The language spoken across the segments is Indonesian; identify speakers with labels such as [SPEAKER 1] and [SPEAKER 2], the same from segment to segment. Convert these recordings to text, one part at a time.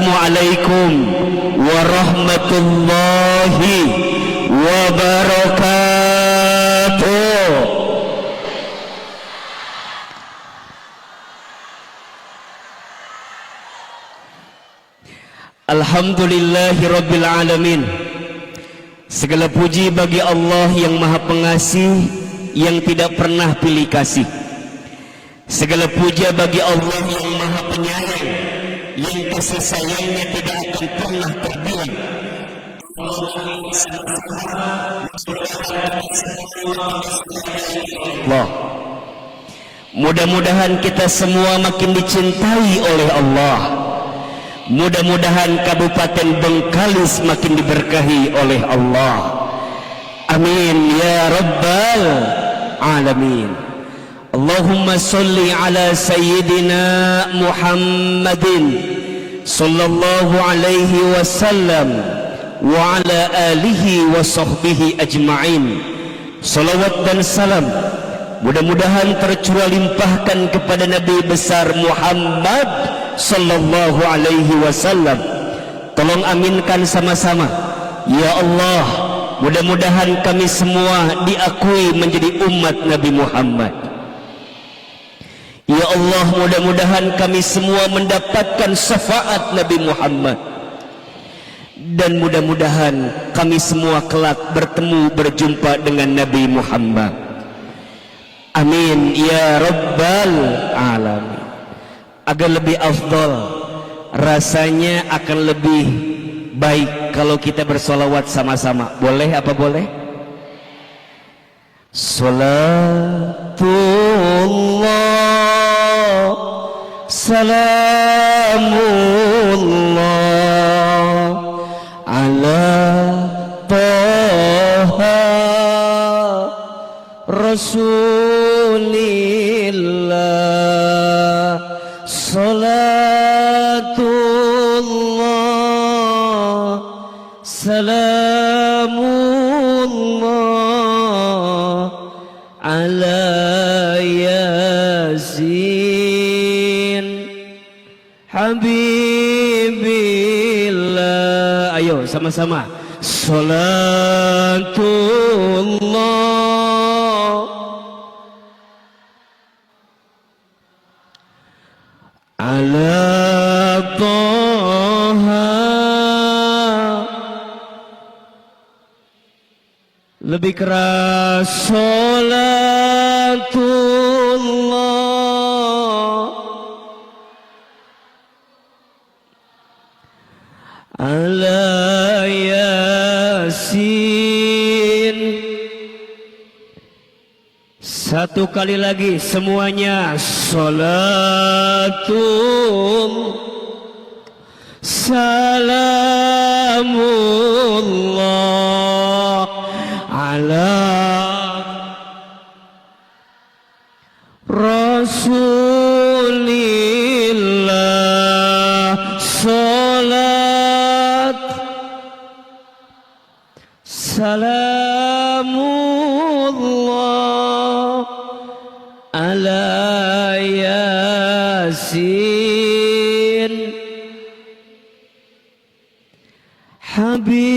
[SPEAKER 1] Assalamualaikum warahmatullahi wabarakatuh. Alhamdulillahi rabbil alamin. Segala puji bagi Allah yang maha pengasih, yang tidak pernah pilih kasih. Segala puja bagi Allah yang maha penyayang, yang kasih sayangnya tidak akan pernah terbilang. Allah, mudah-mudahan kita semua makin dicintai oleh Allah. Mudah-mudahan Kabupaten Bengkalis makin diberkahi oleh Allah. Amin ya rabbal alamin. Allahumma salli ala sayyidina Muhammadin sallallahu alaihi wasallam wa ala alihi wa sahbihi ajma'in. Salawat dan salam mudah-mudahan tercurah limpahkan kepada Nabi besar Muhammad sallallahu alaihi wasallam. Tolong aminkan sama-sama. Ya Allah, mudah-mudahan kami semua diakui menjadi umat Nabi Muhammad. Ya Allah, mudah-mudahan kami semua mendapatkan syafaat Nabi Muhammad. Dan mudah-mudahan kami semua kelak bertemu berjumpa dengan Nabi Muhammad. Amin ya rabbal alamin. Agar lebih afdal, rasanya akan lebih baik kalau kita bersolawat sama-sama. Boleh apa boleh? Salatullah, salamullah ala Taha Rasulillah. Salatullah, salamullah ala Yasin Habibillah. Ayo sama-sama. Salatullah ala Taha. Lebih keras. Salatullah ala Yasin. Satu kali lagi semuanya. Salatul salamullah ala Rasulillah. Salat salamullah ala Yasin Habibillah.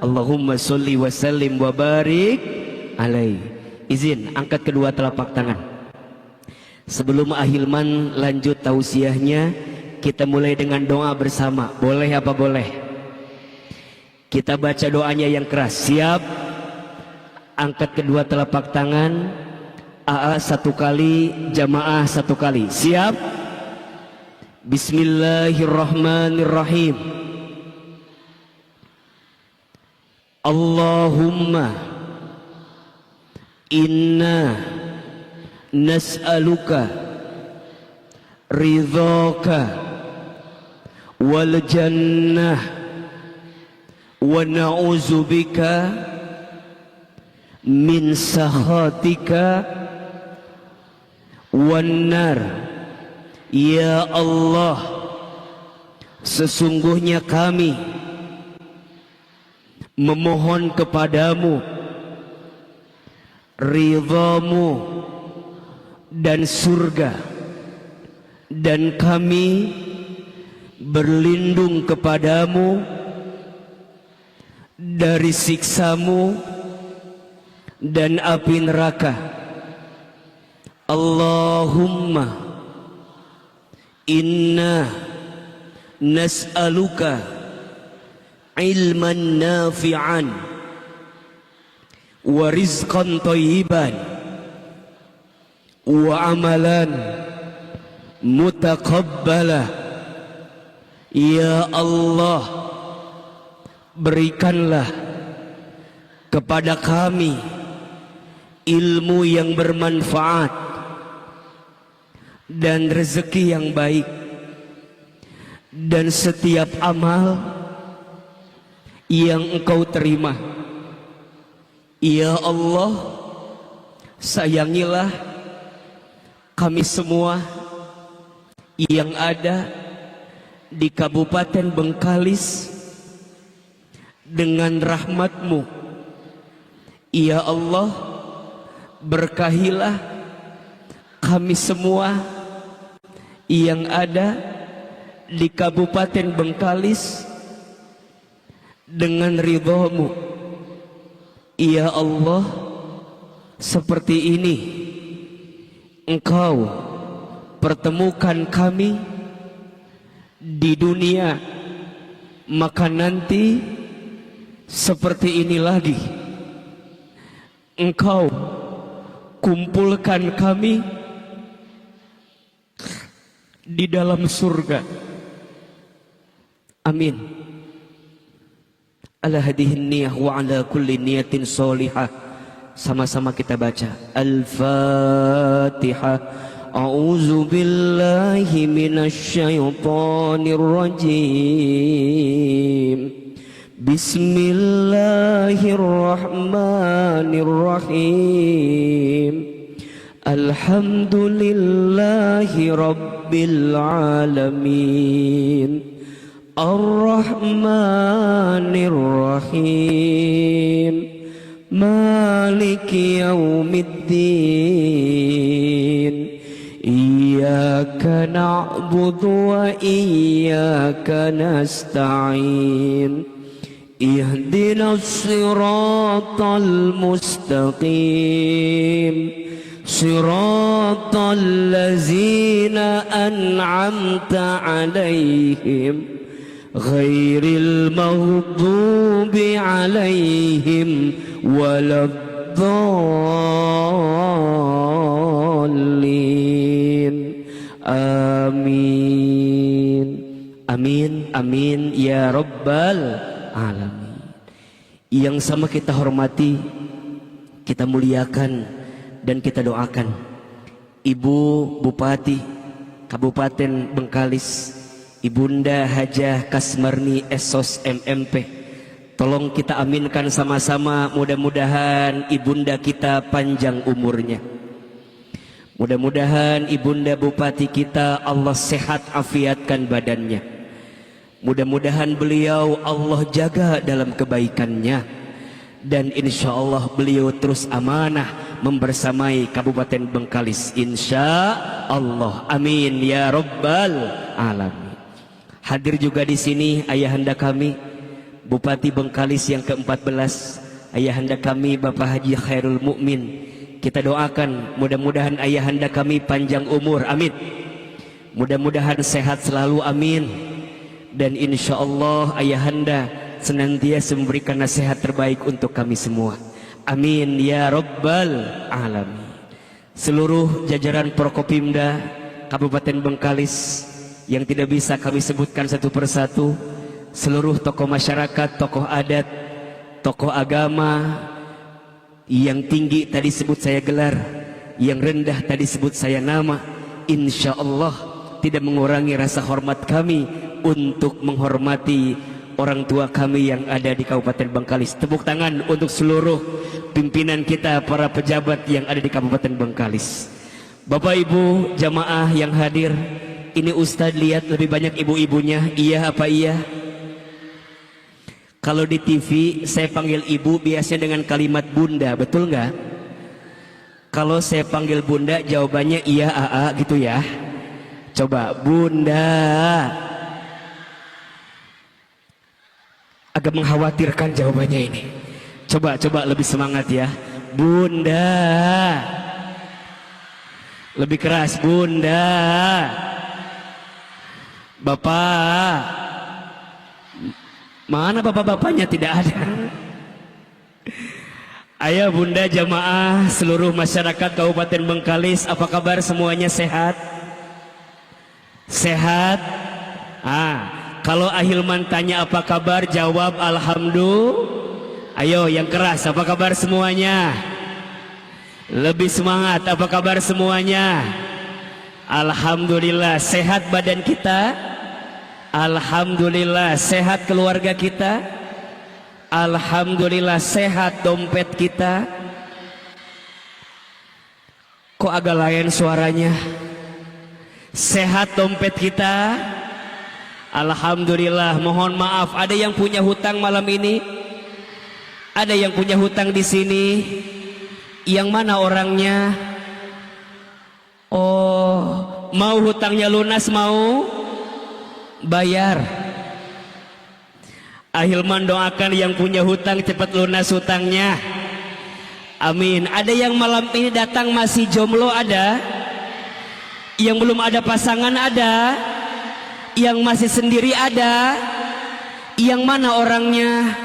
[SPEAKER 1] Allahumma sholli wa sallim wa barik alaih. Izin angkat kedua telapak tangan. Sebelum Ahilman lanjut tausiahnya, kita mulai dengan doa bersama. Boleh apa boleh? Kita baca doanya yang keras. Siap? Angkat kedua telapak tangan. AA satu kali, jamaah satu kali. Siap? Bismillahirrahmanirrahim. Allahumma inna nas'aluka ridhaka wal jannah wa na'udzubika min sakhatika wan nar. Ya Allah, sesungguhnya kami memohon kepadamu ridhamu dan surga, dan kami berlindung kepadamu dari siksamu dan api neraka. Allahumma inna nas'aluka ilman nafi'an wa rizqan thayyiban wa amalan mutaqabbala. Ya Allah, berikanlah kepada kami ilmu yang bermanfaat dan rezeki yang baik, dan setiap amal yang Engkau terima. Ya Allah, sayangilah kami semua yang ada di Kabupaten Bengkalis dengan rahmat-Mu. Ya Allah, berkahilah kami semua yang ada di Kabupaten Bengkalis dengan ridha-Mu. Ya Allah, seperti ini Engkau pertemukan kami di dunia, maka nanti seperti ini lagi Engkau kumpulkan kami di dalam surga. Amin. Ala hadihin niyah wa ala kulli niyatin solihah. Sama-sama kita baca Al-Fatihah. A'udzu billahi minasy syaithanir rajim. Bismillahirrahmanirrahim. Alhamdulillahi rabbil alamin. Ar-Rahmanir Rahim. Maliki yaumiddin. Iyyaka na'budu wa iyyaka nasta'in. Ihdinas siratal mustaqim. Siratal ladzina an'amta 'alaihim ghairil maghdubi 'alaihim waladdallin. Amin. Amin, amin ya rabbal alamin. Yang sama kita hormati, kita muliakan, dan kita doakan Ibu Bupati Kabupaten Bengkalis, Ibunda Hajah Kasmarni Esos MMP. Tolong kita aminkan sama-sama, mudah-mudahan ibunda kita panjang umurnya. Mudah-mudahan ibunda bupati kita Allah sehat afiatkan badannya. Mudah-mudahan beliau Allah jaga dalam kebaikannya, dan insya Allah beliau terus amanah membersamai Kabupaten Bengkalis, insya Allah. Amin ya rabbal alamin. Hadir juga di sini ayahanda kami Bupati Bengkalis yang ke-14, ayahanda kami Bapak Haji Khairul Mukmin. Kita doakan mudah-mudahan ayahanda kami panjang umur, amin. Mudah-mudahan sehat selalu, amin. Dan insya Allah ayahanda senantiasa memberikan nasihat terbaik untuk kami semua, amin ya rabbal alamin. Seluruh jajaran Prokopimda Kabupaten Bengkalis yang tidak bisa kami sebutkan satu persatu, seluruh tokoh masyarakat, tokoh adat, tokoh agama, yang tinggi tadi sebut saya gelar, yang rendah tadi sebut saya nama, insya Allah tidak mengurangi rasa hormat kami untuk menghormati orang tua kami yang ada di Kabupaten Bengkalis. Tepuk tangan untuk seluruh pimpinan kita, para pejabat yang ada di Kabupaten Bengkalis. Bapak Ibu jamaah yang hadir, ini Ustadz lihat lebih banyak ibu-ibunya, iya apa iya? Kalau di TV saya panggil ibu biasanya dengan kalimat bunda, betul nggak? Kalau saya panggil bunda jawabannya iya aa gitu ya. Coba bunda. Agak mengkhawatirkan jawabannya ini. Coba lebih semangat ya. Bunda. Lebih keras bunda. Bapak. Mana bapak-bapaknya? Tidak ada. Ayah bunda jamaah seluruh masyarakat Kabupaten Bengkalis, apa kabar semuanya, sehat? Sehat? Kalau Ahilman tanya apa kabar, jawab alhamdulillah. Ayo yang keras, apa kabar semuanya? Lebih semangat, apa kabar semuanya? Alhamdulillah. Sehat badan kita? Alhamdulillah. Sehat keluarga kita? Alhamdulillah. Sehat dompet kita? Kok agak lain suaranya? Sehat dompet kita? Alhamdulillah. Mohon maaf, ada yang punya hutang malam ini? Ada yang punya hutang di sini? Yang mana orangnya? Oh, mau hutangnya lunas, mau bayar. Ahilman doakan yang punya hutang cepat lunas hutangnya. Amin. Ada yang malam ini datang masih jomblo, ada? Yang belum ada pasangan, ada? Yang masih sendiri, ada? Yang mana orangnya?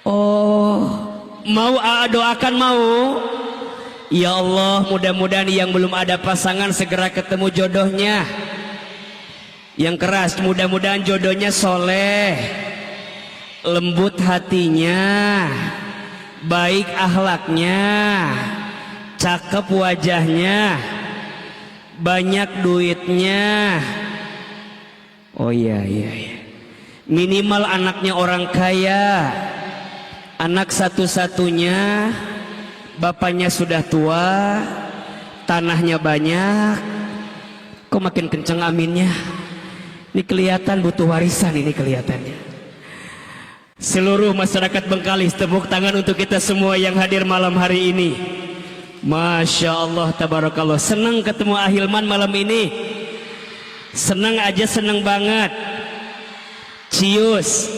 [SPEAKER 1] Oh, mau doakan, mau? Ya Allah, mudah-mudahan yang belum ada pasangan segera ketemu jodohnya. Yang keras, mudah-mudahan jodohnya soleh, lembut hatinya, baik akhlaknya, cakep wajahnya, banyak duitnya. Oh iya. Minimal anaknya orang kaya, anak satu-satunya, bapaknya sudah tua, tanahnya banyak. Kok makin kenceng aminnya? Ini kelihatan butuh warisan, ini kelihatannya. Seluruh masyarakat Bengkalis, tepuk tangan untuk kita semua yang hadir malam hari ini. Masya Allah, tabarakallah. Senang ketemu Ahilman malam ini. Senang aja, senang banget. Cius,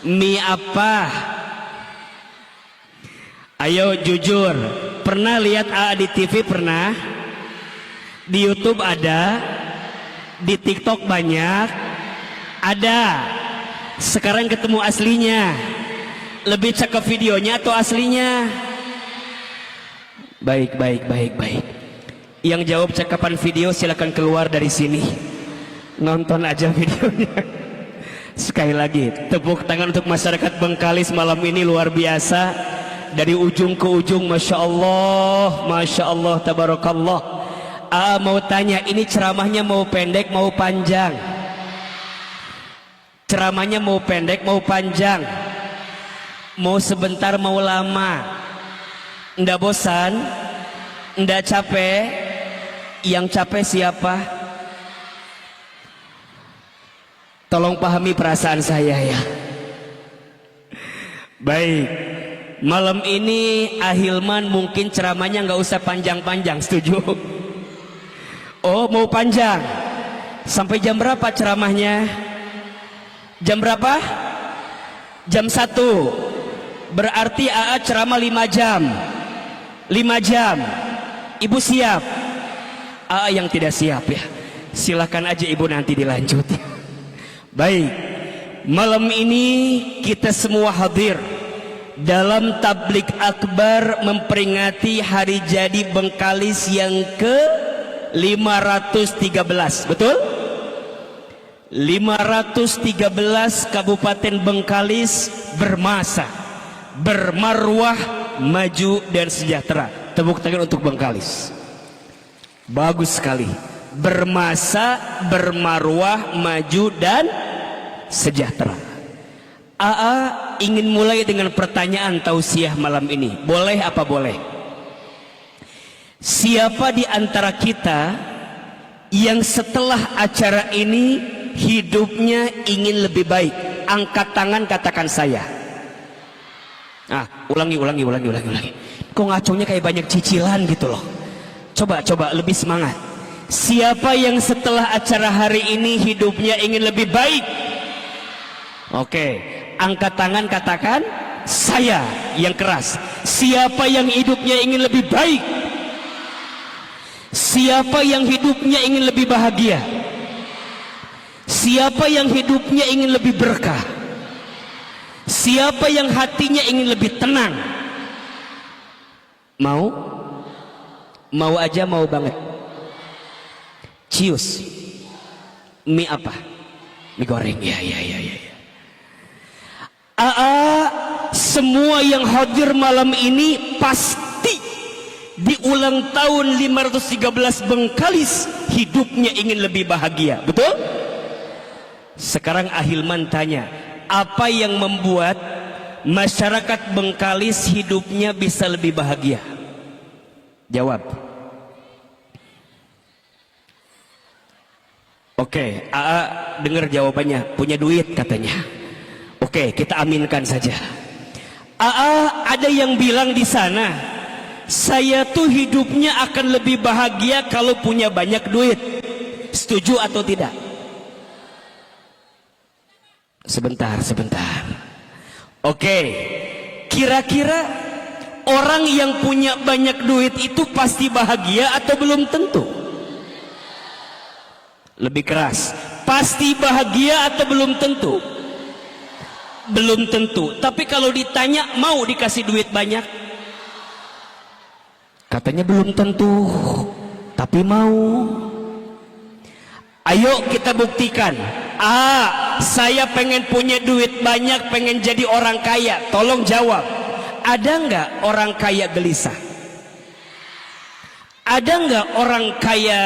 [SPEAKER 1] mie apa? Ayo jujur, pernah lihat AA di TV? Pernah? Di YouTube ada? Di TikTok banyak? Ada. Sekarang ketemu aslinya. Lebih cakep videonya atau aslinya? Baik. Yang jawab cakapan video silakan keluar dari sini. Nonton aja videonya. Sekali lagi tepuk tangan untuk masyarakat Bengkalis malam ini, luar biasa. Dari ujung ke ujung, Masya Allah, tabarakallah. Mau tanya, ini ceramahnya mau pendek mau panjang? Ceramahnya mau pendek mau panjang? Mau sebentar mau lama? Ndak bosan? Ndak capek? Yang capek siapa? Tolong pahami perasaan saya ya. Baik, malam ini Ahilman mungkin ceramahnya nggak usah panjang-panjang, setuju? Oh, mau panjang? Sampai jam berapa ceramahnya? Jam berapa? Jam 1. Berarti AA ceramah 5 jam. 5 jam. Ibu siap? AA yang tidak siap ya, silakan aja ibu nanti dilanjut. Baik, malam ini kita semua hadir dalam tablik akbar memperingati hari jadi Bengkalis yang ke-513, betul? 513 Kabupaten Bengkalis bermasa, bermarwah, maju dan sejahtera. Tepuk tangan untuk Bengkalis. Bagus sekali. Bermasa, bermarwah, maju dan sejahtera. AA ingin mulai dengan pertanyaan tausiah malam ini. Boleh apa boleh? Siapa di antara kita yang setelah acara ini hidupnya ingin lebih baik? Angkat tangan, katakan saya. Ulangi. Kok ngaconya kayak banyak cicilan gitu loh. Coba lebih semangat. Siapa yang setelah acara hari ini hidupnya ingin lebih baik? Oke, angkat tangan, katakan saya yang keras. Siapa yang hidupnya ingin lebih baik? Siapa yang hidupnya ingin lebih bahagia? Siapa yang hidupnya ingin lebih berkah? Siapa yang hatinya ingin lebih tenang? Mau? Mau aja, mau banget. Cius. Mie apa? Mie goreng. Ya. Semua yang hadir malam ini pasti di ulang tahun 513 Bengkalis hidupnya ingin lebih bahagia. Betul? Sekarang Ahilman tanya, apa yang membuat masyarakat Bengkalis hidupnya bisa lebih bahagia? Jawab. Oke, dengar jawabannya. Punya duit katanya. Oke, kita aminkan saja. Ada yang bilang di sana, saya tuh hidupnya akan lebih bahagia kalau punya banyak duit. Setuju atau tidak? Sebentar. Oke, kira-kira orang yang punya banyak duit itu pasti bahagia atau belum tentu? Lebih keras, pasti bahagia atau belum tentu? Belum tentu. Tapi kalau ditanya mau dikasih duit banyak, katanya belum tentu, tapi mau. Ayo kita buktikan. Saya pengen punya duit banyak, pengen jadi orang kaya. Tolong jawab, ada nggak orang kaya gelisah? Ada nggak orang kaya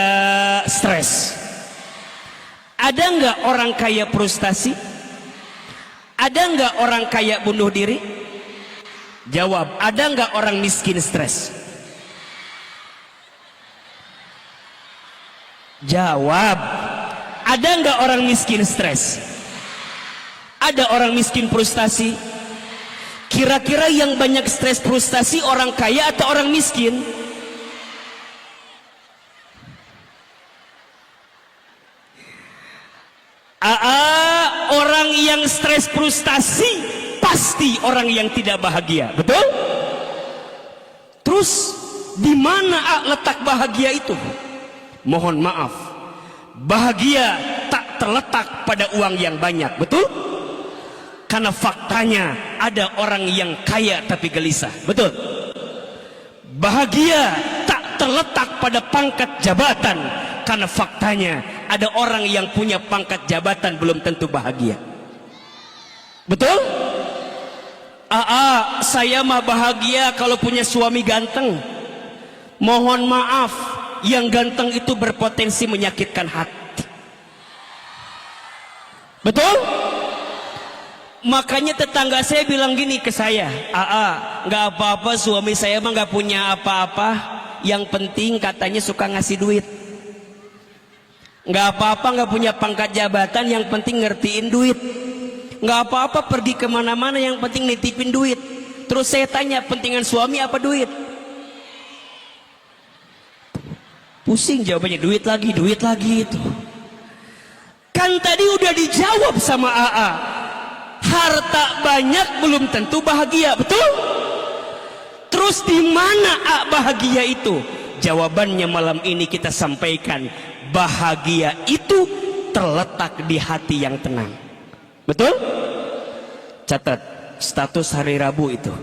[SPEAKER 1] stres? Ada nggak orang kaya frustasi? Ada nggak orang kaya bunuh diri? Jawab, ada nggak orang miskin stres? Jawab, ada nggak orang miskin stres? Ada orang miskin frustasi? Kira-kira yang banyak stres frustasi orang kaya atau orang miskin? Orang yang stres frustasi pasti orang yang tidak bahagia, betul? Terus di mana letak bahagia itu? Mohon maaf, bahagia tak terletak pada uang yang banyak, betul? Karena faktanya ada orang yang kaya tapi gelisah, betul? Bahagia tak terletak pada pangkat jabatan, karena faktanya ada orang yang punya pangkat jabatan belum tentu bahagia, betul? Saya mah bahagia kalau punya suami ganteng. Mohon maaf, yang ganteng itu berpotensi menyakitkan hati, betul? Makanya tetangga saya bilang gini ke saya, nggak apa-apa suami saya mah nggak punya apa-apa, yang penting katanya suka ngasih duit. Nggak apa-apa nggak punya pangkat jabatan, yang penting ngertiin duit. Nggak apa-apa pergi kemana-mana, yang penting nitipin duit. Terus saya tanya, pentingan suami apa duit? Pusing jawabannya, duit lagi itu. Kan tadi udah dijawab sama AA, harta banyak belum tentu bahagia, betul? Terus di mana bahagia itu? Jawabannya malam ini kita sampaikan, bahagia itu terletak di hati yang tenang, betul? Catat status hari Rabu itu,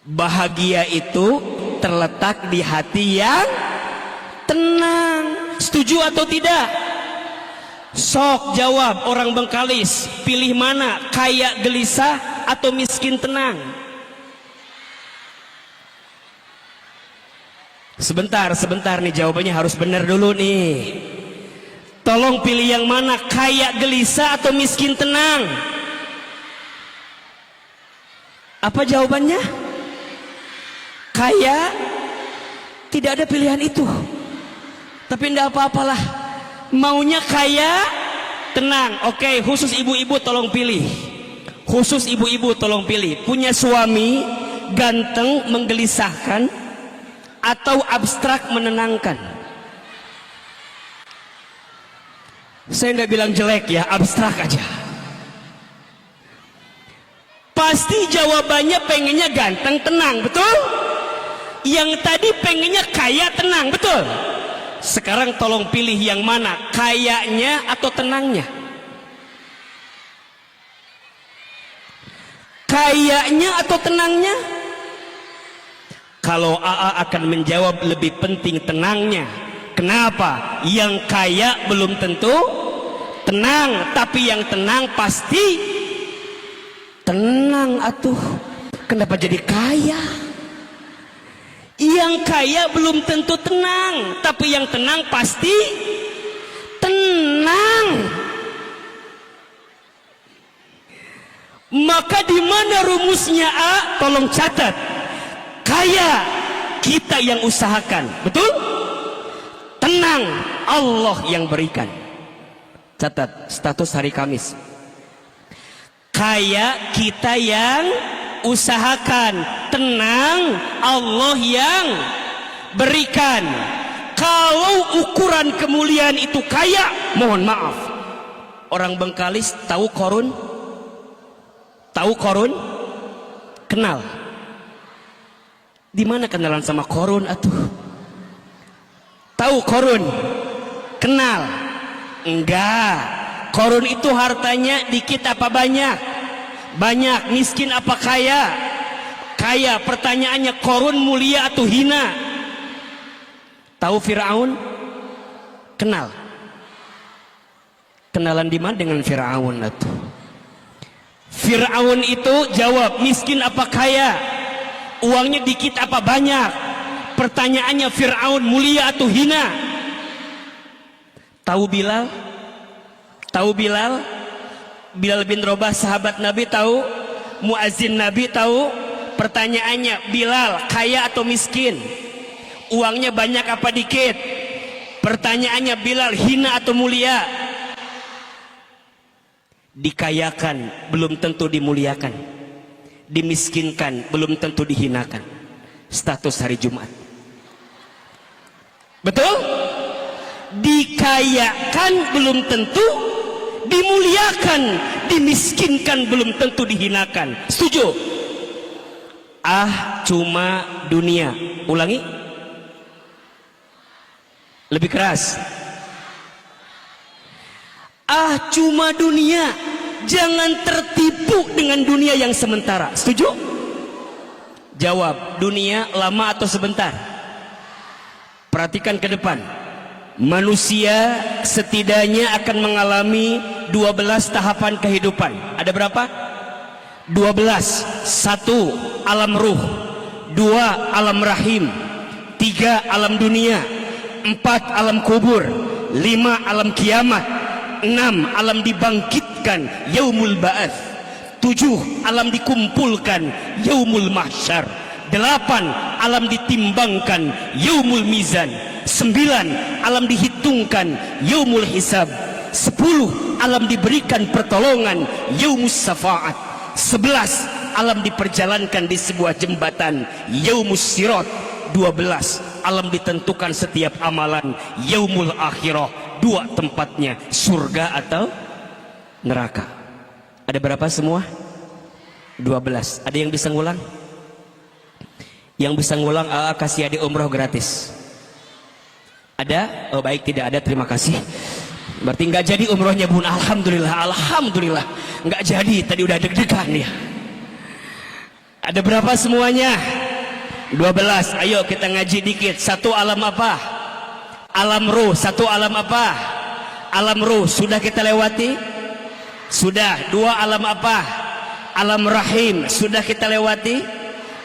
[SPEAKER 1] bahagia itu terletak di hati yang tenang. Setuju atau tidak? Sok jawab orang Bengkalis, pilih mana, kaya gelisah atau miskin tenang? Sebentar nih, jawabannya harus benar dulu nih. Tolong pilih yang mana, kaya gelisah atau miskin tenang? Apa jawabannya? Kaya. Tidak ada pilihan itu. Tapi tidak apa-apalah, maunya kaya tenang. Oke, khusus ibu-ibu tolong pilih. Khusus ibu-ibu tolong pilih. Punya suami ganteng menggelisahkan atau abstrak menenangkan? Saya nggak bilang jelek ya, abstrak aja. Pasti jawabannya pengennya ganteng tenang, betul? Yang tadi pengennya kaya tenang, betul? Sekarang tolong pilih yang mana, kayanya atau tenangnya? Kayanya atau tenangnya? Kalau AA akan menjawab lebih penting tenangnya. Kenapa? Yang kaya belum tentu tenang, tapi yang tenang pasti tenang atuh. Kenapa jadi kaya? Yang kaya belum tentu tenang, tapi yang tenang pasti tenang. Maka di mana rumusnya A? Tolong catat. Kaya kita yang usahakan, betul? Tenang Allah yang berikan. Catat status hari Kamis. Kaya kita yang usahakan, tenang Allah yang berikan. Kalau ukuran kemuliaan itu kaya, mohon maaf, orang Bengkalis tahu korun? Tahu korun? Kenal? Di mana kenalan sama korun atuh? Tahu korun? Kenal? Enggak. Korun itu hartanya dikit apa banyak? Banyak. Miskin apa kaya? Kaya. Pertanyaannya, korun mulia atau hina? Tahu Firaun? Kenal? Kenalan di mana dengan Firaun atuh? Firaun itu jawab, miskin apa kaya? Uangnya dikit apa banyak? Pertanyaannya, Firaun mulia atau hina? Tahu Bilal? Tahu Bilal? Bilal bin Rabah sahabat Nabi tahu? Muazin Nabi tahu? Pertanyaannya, Bilal kaya atau miskin? Uangnya banyak apa dikit? Pertanyaannya, Bilal hina atau mulia? Dikayakan belum tentu dimuliakan, dimiskinkan belum tentu dihinakan. Status hari Jumat, betul? Dikayakan belum tentu dimuliakan, dimiskinkan belum tentu dihinakan. Setuju? Ah, cuma dunia. Ulangi lebih keras. Ah, cuma dunia. Jangan tertipu dengan dunia yang sementara. Setuju? Jawab, dunia lama atau sebentar? Perhatikan ke depan. Manusia setidaknya akan mengalami 12 tahapan kehidupan. Ada berapa? 12. 1. Alam ruh. 2. Alam rahim. 3. Alam dunia. 4. Alam kubur. 5. Alam kiamat. 6. Alam dibangkitkan, yaumul ba'ats. 7. Alam dikumpulkan, yaumul mahsyar. 8. Alam ditimbangkan, yaumul mizan. 9. Alam dihitungkan, yaumul hisab. 10. Alam diberikan pertolongan, yaumus syafaat. 11. Alam diperjalankan di sebuah jembatan, yaumus sirat. 12. Alam ditentukan setiap amalan, yaumul akhirah. 2 tempatnya, surga atau neraka. Ada berapa semua? 12. Ada yang bisa ngulang? Yang bisa ngulang AA kasih adik umroh gratis. Ada? Oh baik, tidak ada, terima kasih. Berarti nggak jadi umrohnya Bun. Alhamdulillah, alhamdulillah. Nggak jadi, tadi udah deg-degan ya. Ada berapa semuanya? 12. Ayo kita ngaji dikit. 1 alam apa? Alam ruh. 1 alam apa? Alam ruh. Sudah kita lewati? Sudah. 2 alam apa? Alam rahim. Sudah kita lewati?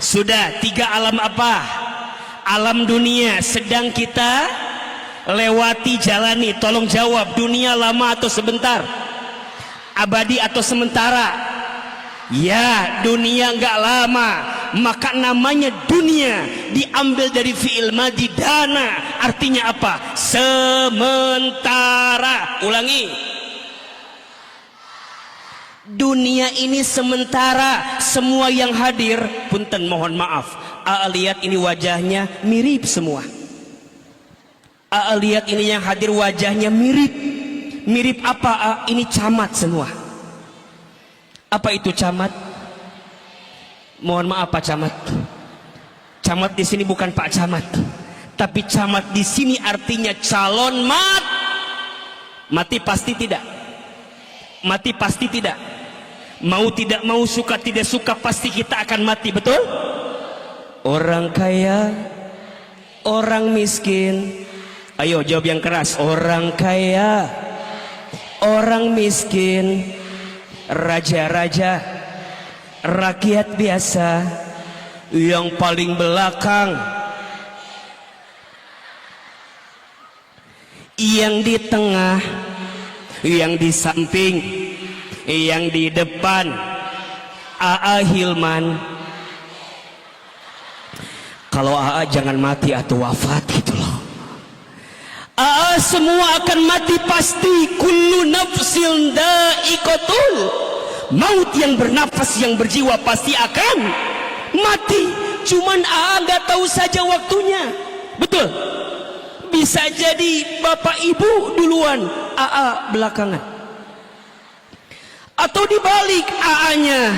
[SPEAKER 1] Sudah. 3 alam apa? Alam dunia. Sedang kita lewati, jalani. Tolong jawab, dunia lama atau sebentar? Abadi atau sementara? Ya, dunia enggak lama. Maka namanya dunia diambil dari fi'il madhi dana. Artinya apa? Sementara. Ulangi. Dunia ini sementara, semua yang hadir, punten mohon maaf, lihat ini wajahnya mirip semua. Lihat ini yang hadir wajahnya mirip. Mirip apa? Ini camat semua. Apa itu camat? Mohon maaf Pak Camat. Camat di sini bukan Pak Camat, tapi camat di sini artinya calon mati pasti tidak. Mati pasti tidak. Mau tidak mau, suka tidak suka, pasti kita akan mati, betul? Orang kaya, orang miskin. Ayo jawab yang keras. Orang kaya, orang miskin, raja-raja, rakyat biasa, yang paling belakang, yang di tengah, yang di samping, yang di depan. Hilman, kalau jangan mati atau wafat gitu loh. Semua akan mati pasti. Kullu nafsin dha'iqatul maut. Yang bernafas, yang berjiwa pasti akan mati. Cuman nggak tahu saja waktunya. Betul? Bisa jadi bapak ibu duluan, belakangan. Atau dibalik, AA-nya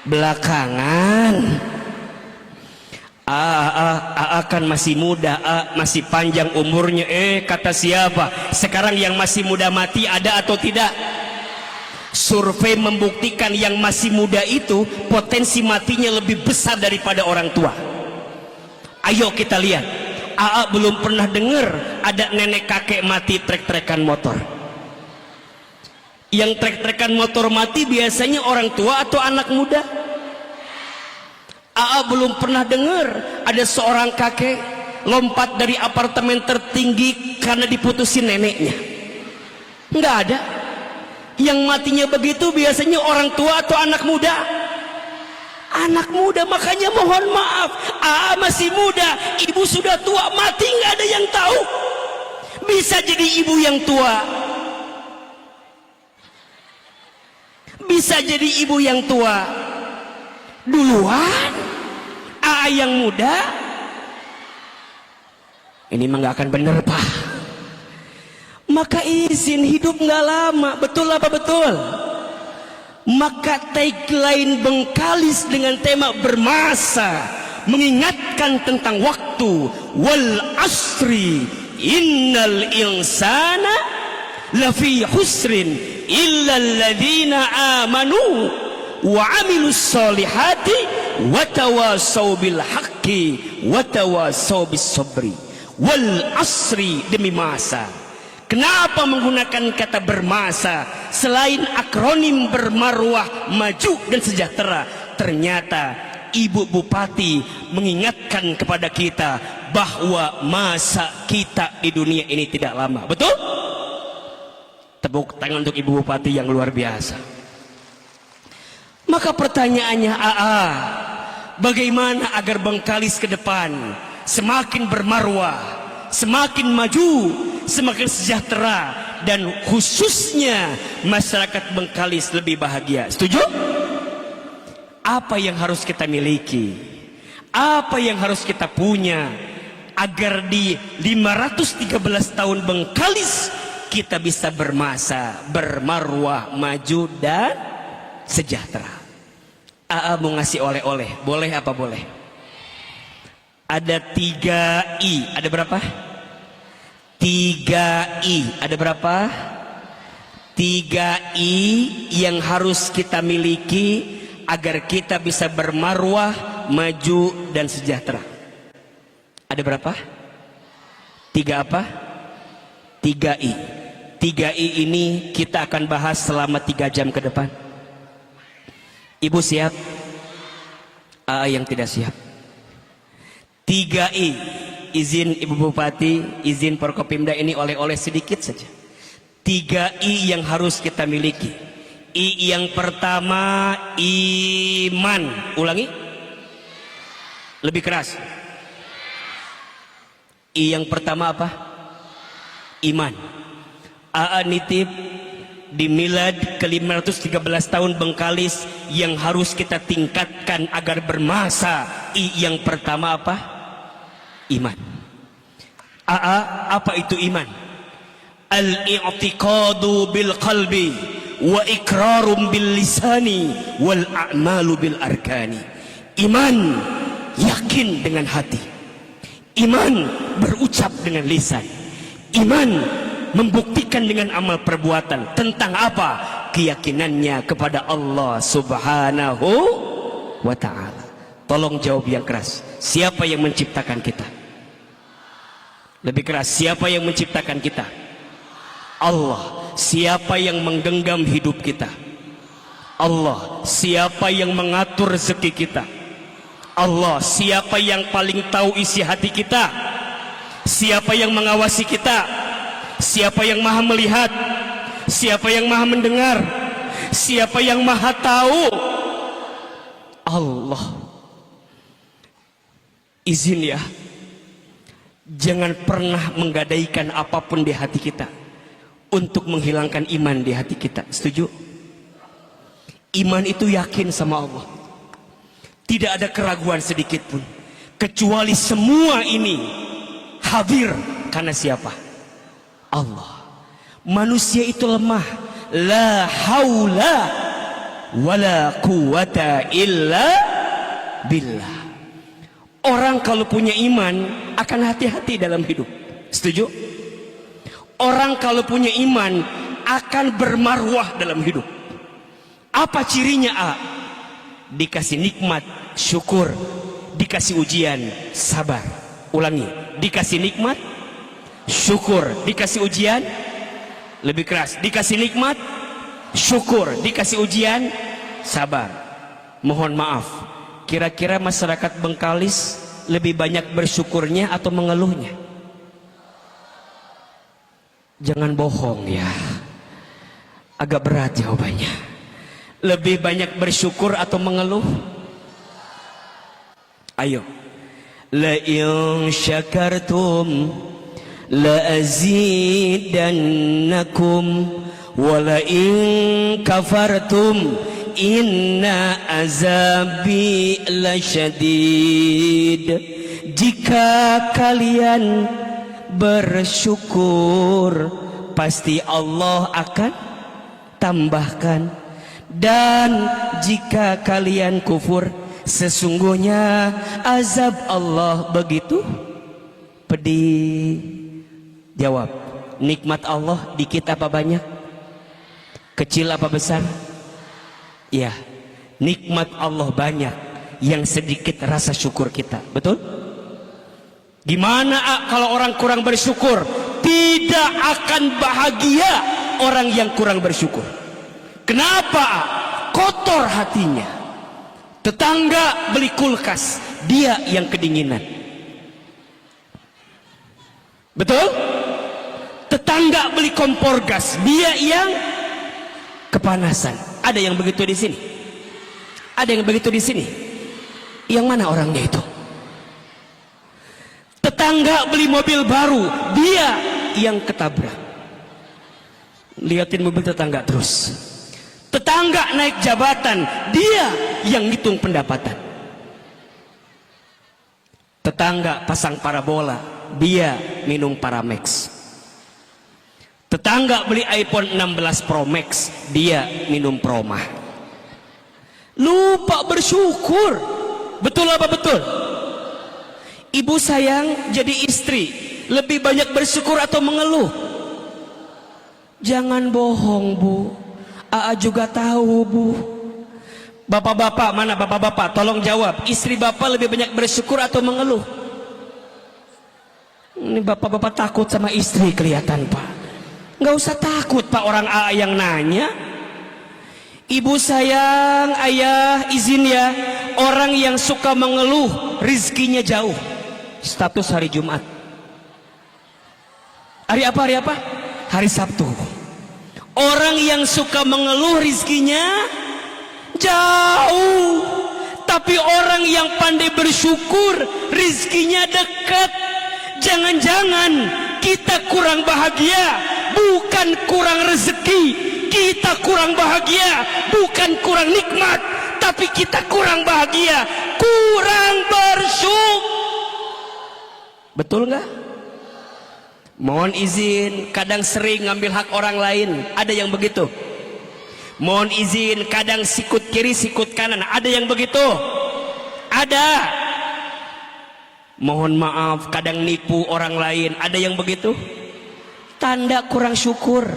[SPEAKER 1] belakangan. Kan masih muda, masih panjang umurnya. Kata siapa? Sekarang yang masih muda mati ada atau tidak? Survei membuktikan yang masih muda itu potensi matinya lebih besar daripada orang tua. Ayo kita lihat. Belum pernah dengar ada nenek kakek mati trek-trekan motor. Yang trek-trekan motor mati biasanya orang tua atau anak muda. Belum pernah dengar ada seorang kakek lompat dari apartemen tertinggi karena diputusin neneknya. Nggak ada. Yang matinya begitu biasanya orang tua atau anak muda. Anak muda. Makanya mohon maaf, masih muda, ibu sudah tua, mati nggak ada yang tahu. Bisa jadi ibu yang tua, bisa jadi ibu yang tua duluan, yang muda. Ini mah nggak akan bener Pak. Maka izin hidup nggak lama. Betul apa betul? Maka tagline Bengkalis dengan tema bermasa mengingatkan tentang waktu. Wal asri innal insana lafi husrin illal ladzina amanu wa amilus solihati wa tawasaw bil haqqi wa tawasaw bis sabri. Wal asri, demi masa. Kenapa menggunakan kata bermasa selain akronim bermarwah, maju dan sejahtera? Ternyata Ibu Bupati mengingatkan kepada kita bahwa masa kita di dunia ini tidak lama. Betul? Tepuk tangan untuk Ibu Bupati yang luar biasa. Maka pertanyaannya, bagaimana agar Bengkalis ke depan semakin bermarwah, semakin maju, semakin sejahtera, dan khususnya masyarakat Bengkalis lebih bahagia? Setuju? Apa yang harus kita miliki? Apa yang harus kita punya agar di 513 tahun Bengkalis kita bisa bermasa, bermarwah, maju dan sejahtera? Mau ngasih oleh-oleh, boleh apa boleh? Ada 3I. Ada berapa? 3I. Ada berapa? 3I yang harus kita miliki agar kita bisa bermarwah, maju dan sejahtera. Ada berapa? 3 apa? 3I. 3I ini kita akan bahas selama 3 jam ke depan. Ibu siap? Yang tidak siap. 3I. Izin Ibu Bupati, izin Forkopimda, ini oleh-oleh sedikit saja. 3I yang harus kita miliki. I yang pertama, iman. Ulangi. Lebih keras. Yang pertama apa? Iman. AA nitip di milad ke-513 tahun Bengkalis yang harus kita tingkatkan agar bermasa. Yang pertama apa? Iman. AA, apa itu iman? Al-i'tiqadu bil qalbi wa iqrarum bil lisani wal a'malu bil arkani. Iman yakin dengan hati, iman berucap dengan lisan, iman membuktikan dengan amal perbuatan. Tentang apa? Keyakinannya kepada Allah Subhanahu wa ta'ala. Tolong jawab yang keras. Siapa yang menciptakan kita? Lebih keras, siapa yang menciptakan kita? Allah. Siapa yang menggenggam hidup kita? Allah. Siapa yang mengatur rezeki kita? Allah. Siapa yang paling tahu isi hati kita? Siapa yang mengawasi kita? Siapa yang maha melihat? Siapa yang maha mendengar? Siapa yang maha tahu? Allah. Izin ya, jangan pernah menggadaikan apapun di hati kita untuk menghilangkan iman di hati kita. Setuju? Iman itu yakin sama Allah, tidak ada keraguan sedikit pun, kecuali semua ini hadir karena siapa? Allah. Manusia itu lemah. La haula wala quwata illa billah. Orang kalau punya iman akan hati-hati dalam hidup. Setuju? Orang kalau punya iman akan bermarwah dalam hidup. Apa cirinya? A? Dikasih nikmat, syukur. Dikasih ujian, sabar. Ulangi. Dikasih nikmat, syukur. Dikasih ujian, lebih keras. Dikasih nikmat, syukur. Dikasih ujian, sabar. Mohon maaf, kira-kira masyarakat Bengkalis lebih banyak bersyukurnya atau mengeluhnya? Jangan bohong ya, agak berat jawabannya. Lebih banyak bersyukur atau mengeluh? Ayo. La in syakartum la azidannakum wa la in kafartum inna azabi lasyadid. Jika kalian bersyukur, pasti Allah akan tambahkan. Dan jika kalian kufur, sesungguhnya azab Allah begitu pedih. Jawab, nikmat Allah dikit apa banyak? Kecil apa besar? Ya, nikmat Allah banyak, yang sedikit rasa syukur kita. Betul? Gimana kalau orang kurang bersyukur? Tidak akan bahagia orang yang kurang bersyukur. Kenapa? Kotor hatinya. Tetangga beli kulkas, dia yang kedinginan. Betul? Tetangga beli kompor gas, dia yang kepanasan. Ada yang begitu di sini? Ada yang begitu di sini? Yang mana orangnya itu? Tetangga beli mobil baru, dia yang ketabrak. Lihatin mobil tetangga terus. Tetangga naik jabatan, dia yang ngitung pendapatan. Tetangga pasang parabola, dia minum Paramex. Tetangga beli iPhone 16 Pro Max, dia minum Promah. Lupa bersyukur. Betul apa betul? Ibu sayang jadi istri, lebih banyak bersyukur atau mengeluh? Jangan bohong bu, AA juga tahu bu. Bapak-bapak, mana bapak-bapak? Tolong jawab, istri bapak lebih banyak bersyukur atau mengeluh? Ini bapak-bapak takut sama istri kelihatan pak. Nggak usah takut pak, orang AA yang nanya. Ibu sayang, ayah izin ya, orang yang suka mengeluh rizkinya jauh. Status hari Jumat. Hari apa? Hari apa? Hari Sabtu. Orang yang suka mengeluh rizkinya jauh. Tapi orang yang pandai bersyukur rizkinya dekat. Jangan-jangan kita kurang bahagia, bukan kurang rezeki. Kita kurang bahagia, bukan kurang nikmat, tapi kita kurang bahagia, kurang bersyukur. Betul nggak? Mohon izin, kadang sering ngambil hak orang lain. Ada yang begitu. Mohon izin, kadang sikut kiri sikut kanan. Ada yang begitu. Ada. Mohon maaf, kadang nipu orang lain. Ada yang begitu. Tanda kurang syukur.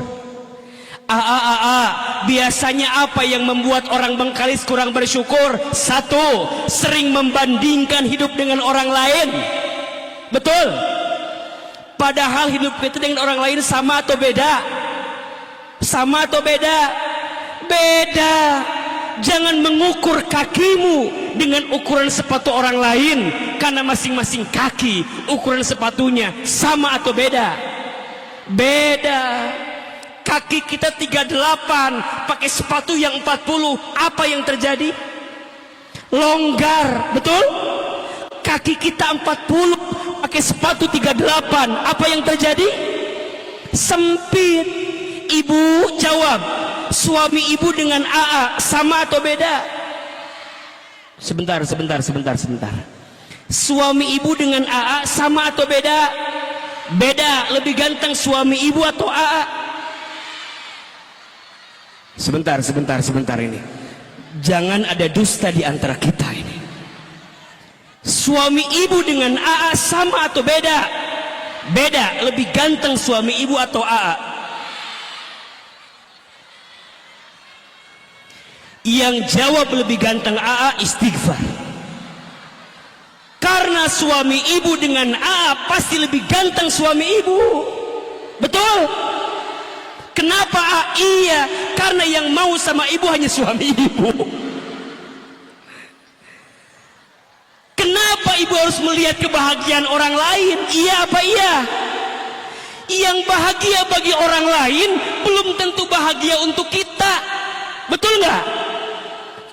[SPEAKER 1] Biasanya apa yang membuat orang Bengkalis kurang bersyukur? Satu, sering membandingkan hidup dengan orang lain. Betul? Padahal hidup kita dengan orang lain sama atau beda? Sama atau beda? Beda. Jangan mengukur kakimu dengan ukuran sepatu orang lain, karena masing-masing kaki ukuran sepatunya sama atau beda? Beda. Kaki kita 38, pakai sepatu yang 40, apa yang terjadi? Longgar, betul? Kaki kita 40, pakai sepatu 38, apa yang terjadi? Sempit. Ibu jawab, suami ibu dengan AA sama atau beda? Sebentar. Suami ibu dengan AA sama atau beda? Beda. Lebih ganteng suami ibu atau AA? Sebentar ini. Jangan ada dusta di antara kita ini. Suami ibu dengan AA sama atau beda? Beda. Lebih ganteng suami ibu atau AA? Yang jawab lebih ganteng AA istighfar. Karena suami ibu dengan AA pasti lebih ganteng suami ibu. Betul? Kenapa AA? Iya, karena yang mau sama ibu hanya suami ibu. Kenapa ibu harus melihat kebahagiaan orang lain? Iya apa iya? Yang bahagia bagi orang lain belum tentu bahagia untuk kita. Betul nggak?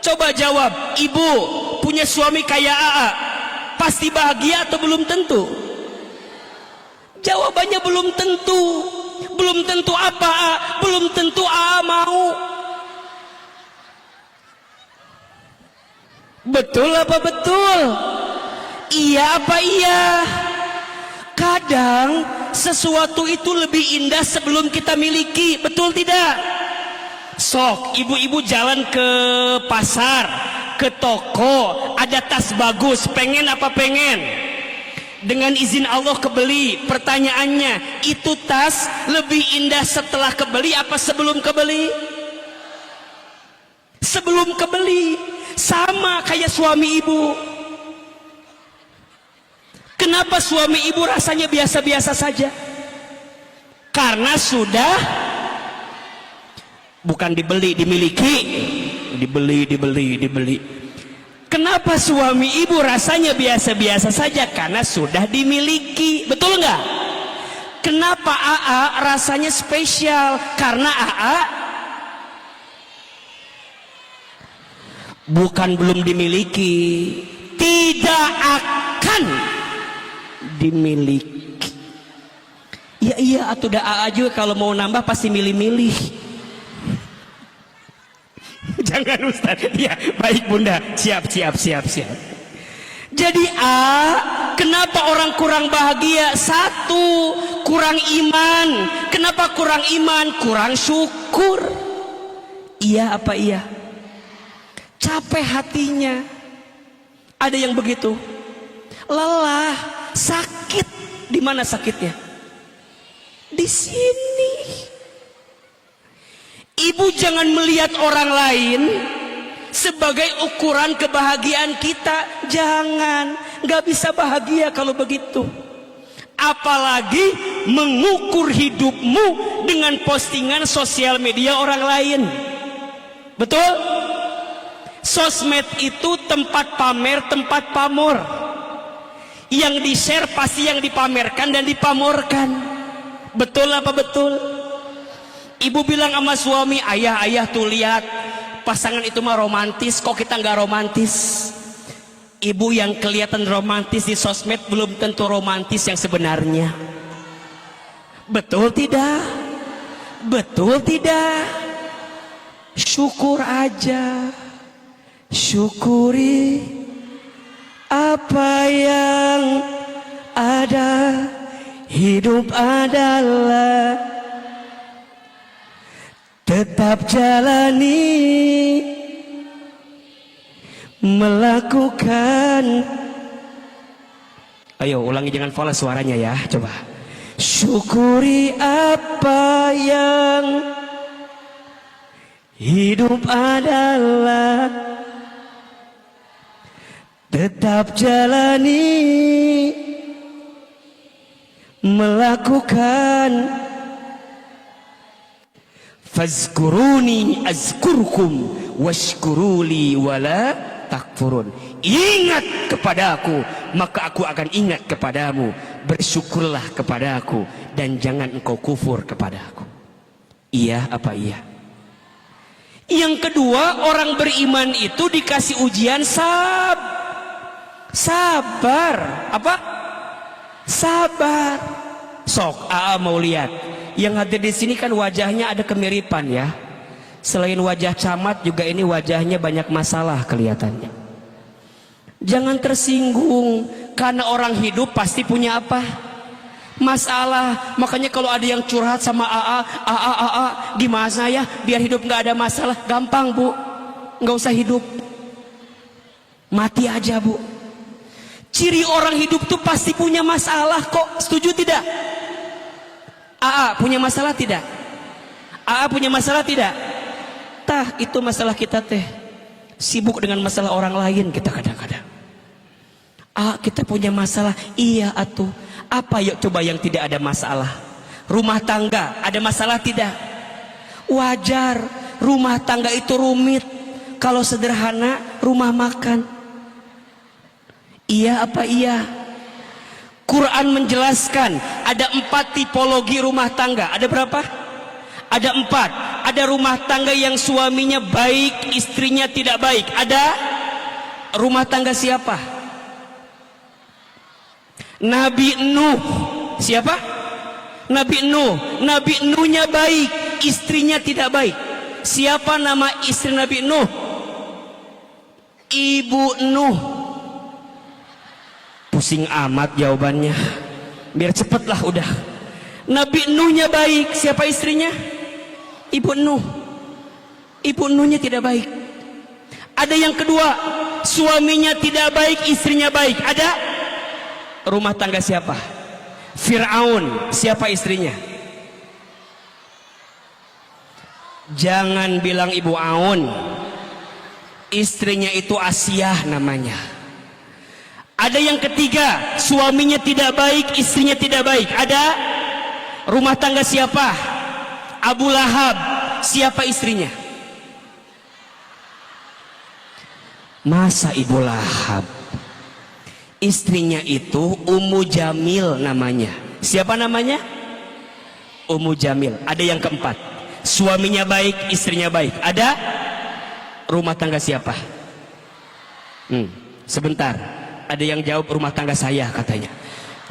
[SPEAKER 1] Coba jawab, ibu punya suami kayak AA, pasti bahagia atau belum tentu? Jawabannya belum tentu. Belum tentu apa AA? Belum tentu AA mau. Betul apa betul? Iya apa iya? Kadang sesuatu itu lebih indah sebelum kita miliki. Betul tidak? Sok, ibu-ibu jalan ke pasar, ke toko, ada tas bagus, pengen apa pengen? Dengan izin Allah kebeli. Pertanyaannya, itu tas lebih indah setelah kebeli apa sebelum kebeli? Sebelum kebeli. Sama kayak suami ibu. Kenapa suami ibu rasanya biasa-biasa saja? Karena sudah bukan dibeli, dimiliki. Dibeli. Kenapa suami ibu rasanya biasa-biasa saja? Karena sudah dimiliki. Betul nggak? Kenapa AA rasanya spesial? Karena AA bukan belum dimiliki, tidak akan dimiliki. Iya atau dah AA juga kalau mau nambah pasti milih-milih. Jangan Ustaz. Ya, baik Bunda. Siap. Jadi kenapa orang kurang bahagia? Satu, kurang iman. Kenapa kurang iman? Kurang syukur. Iya apa iya? Capek hatinya. Ada yang begitu. Lelah, sakit. Di mana sakitnya? Di sini. Ibu jangan melihat orang lain sebagai ukuran kebahagiaan kita. Jangan, nggak bisa bahagia kalau begitu. Apalagi mengukur hidupmu dengan postingan sosial media orang lain. Betul? Sosmed itu tempat pamer, tempat pamor. Yang di-share pasti yang dipamerkan dan dipamorkan. Betul apa betul? Ibu bilang sama suami, ayah tuh lihat pasangan itu mah romantis, kok kita nggak romantis? Ibu yang kelihatan romantis di sosmed belum tentu romantis yang sebenarnya. Betul tidak? Betul tidak? Syukur aja. Syukuri apa yang ada. Hidup adalah tetap jalani, melakukan. Ayo ulangi, jangan fals suaranya ya, coba. Syukuri apa yang hidup adalah, tetap jalani, melakukan. Fazkuruni azkurkum washkuruli wala takfurun. Ingat kepadaku, maka aku akan ingat kepadamu. Bersyukurlah kepadaku dan jangan engkau kufur kepadaku. Iya apa iya? Yang kedua, orang beriman itu dikasih ujian sabar. Apa? Sabar. Sok, mau lihat. Yang hadir di sini kan wajahnya ada kemiripan ya. Selain wajah camat juga ini wajahnya banyak masalah kelihatannya. Jangan tersinggung, karena orang hidup pasti punya apa? Masalah. Makanya kalau ada yang curhat sama gimana ya biar hidup nggak ada masalah, gampang bu, nggak usah hidup, mati aja bu. Ciri orang hidup tuh pasti punya masalah kok, setuju tidak? Punya masalah tidak? Punya masalah tidak? Tah, itu masalah kita teh. Sibuk dengan masalah orang lain kita kadang-kadang. Kita punya masalah. Iya atuh. Apa yuk coba yang tidak ada masalah? Rumah tangga ada masalah tidak? Wajar. Rumah tangga itu rumit. Kalau sederhana, rumah makan. Iya apa iya? Quran menjelaskan ada 4 tipologi rumah tangga. Ada berapa? Ada 4. Ada rumah tangga yang suaminya baik, istrinya tidak baik. Ada rumah tangga siapa? Nabi Nuh. Siapa? Nabi Nuh. Nabi Nuhnya baik, istrinya tidak baik. Siapa nama istri Nabi Nuh? Ibu Nuh. Pusing amat jawabannya, biar cepet lah udah. Nabi Nuhnya baik, siapa istrinya? Ibu Nuh. Ibu Nuhnya tidak baik. Ada yang kedua, suaminya tidak baik, istrinya baik. Ada rumah tangga siapa? Fir'aun. Siapa istrinya? Jangan bilang Ibu Aun, istrinya itu Asiyah namanya. Ada yang ketiga, suaminya tidak baik, istrinya tidak baik. Ada rumah tangga siapa? Abu Lahab. Siapa istrinya? Masa Ibu Lahab? Istrinya itu Ummu Jamil namanya. Siapa namanya? Ummu Jamil. Ada yang keempat, suaminya baik, istrinya baik. Ada rumah tangga siapa? Sebentar. Ada yang jawab rumah tangga saya katanya.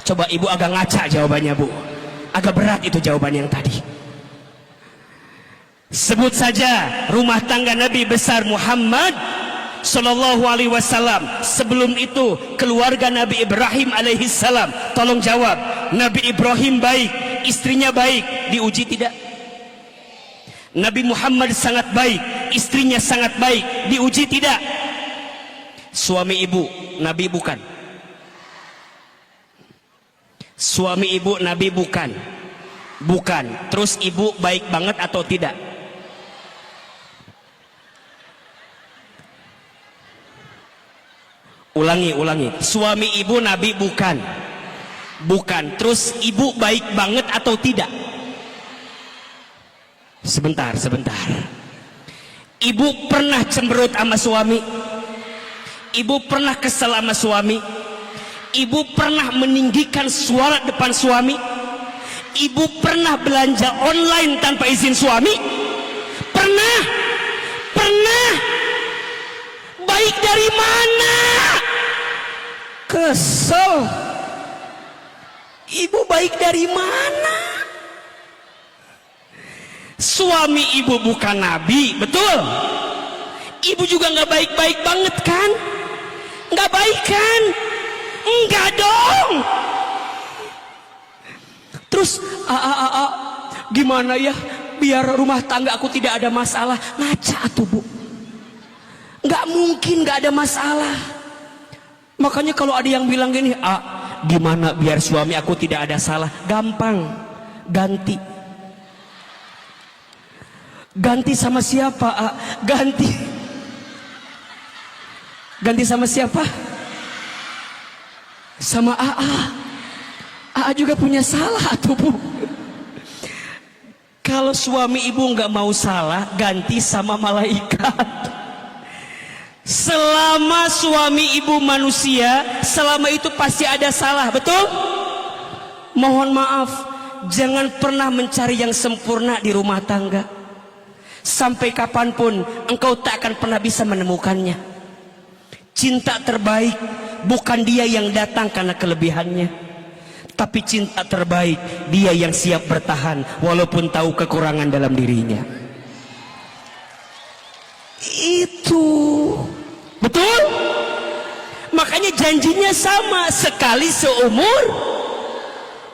[SPEAKER 1] Coba ibu agak ngaca jawabannya bu. Agak berat itu jawaban yang tadi. Sebut saja rumah tangga Nabi besar Muhammad Sallallahu Alaihi Wasallam. Sebelum itu keluarga Nabi Ibrahim alaihissalam. Tolong jawab. Nabi Ibrahim baik, istrinya baik, diuji tidak? Nabi Muhammad sangat baik, istrinya sangat baik, diuji tidak? Suami ibu Nabi bukan? Suami ibu Nabi bukan? Bukan. Terus ibu baik banget atau tidak? Ulangi. Suami ibu Nabi bukan? Bukan. Terus ibu baik banget atau tidak? Sebentar. Ibu pernah cemberut sama suami? Ibu pernah kesel sama suami? Ibu pernah meninggikan suara depan suami? Ibu pernah belanja online tanpa izin suami? Pernah? Baik dari mana? Kesel. Ibu baik dari mana? Suami ibu bukan nabi, betul? Ibu juga nggak baik-baik banget kan? Nggak baik kan? Enggak dong. Terus gimana ya biar rumah tangga aku tidak ada masalah? Ngaca tuh bu. Nggak mungkin nggak ada masalah. Makanya kalau ada yang bilang gini, gimana biar suami aku tidak ada salah? Gampang, ganti. Ganti sama siapa? Ganti sama siapa? Sama AA juga punya salah tuh bu. Kalau suami ibu nggak mau salah, ganti sama malaikat. Selama suami ibu manusia, selama itu pasti ada salah, betul? Mohon maaf, jangan pernah mencari yang sempurna di rumah tangga. Sampai kapanpun engkau tak akan pernah bisa menemukannya. Cinta terbaik bukan dia yang datang karena kelebihannya, tapi cinta terbaik dia yang siap bertahan walaupun tahu kekurangan dalam dirinya. Itu betul. Makanya janjinya sama, sekali seumur,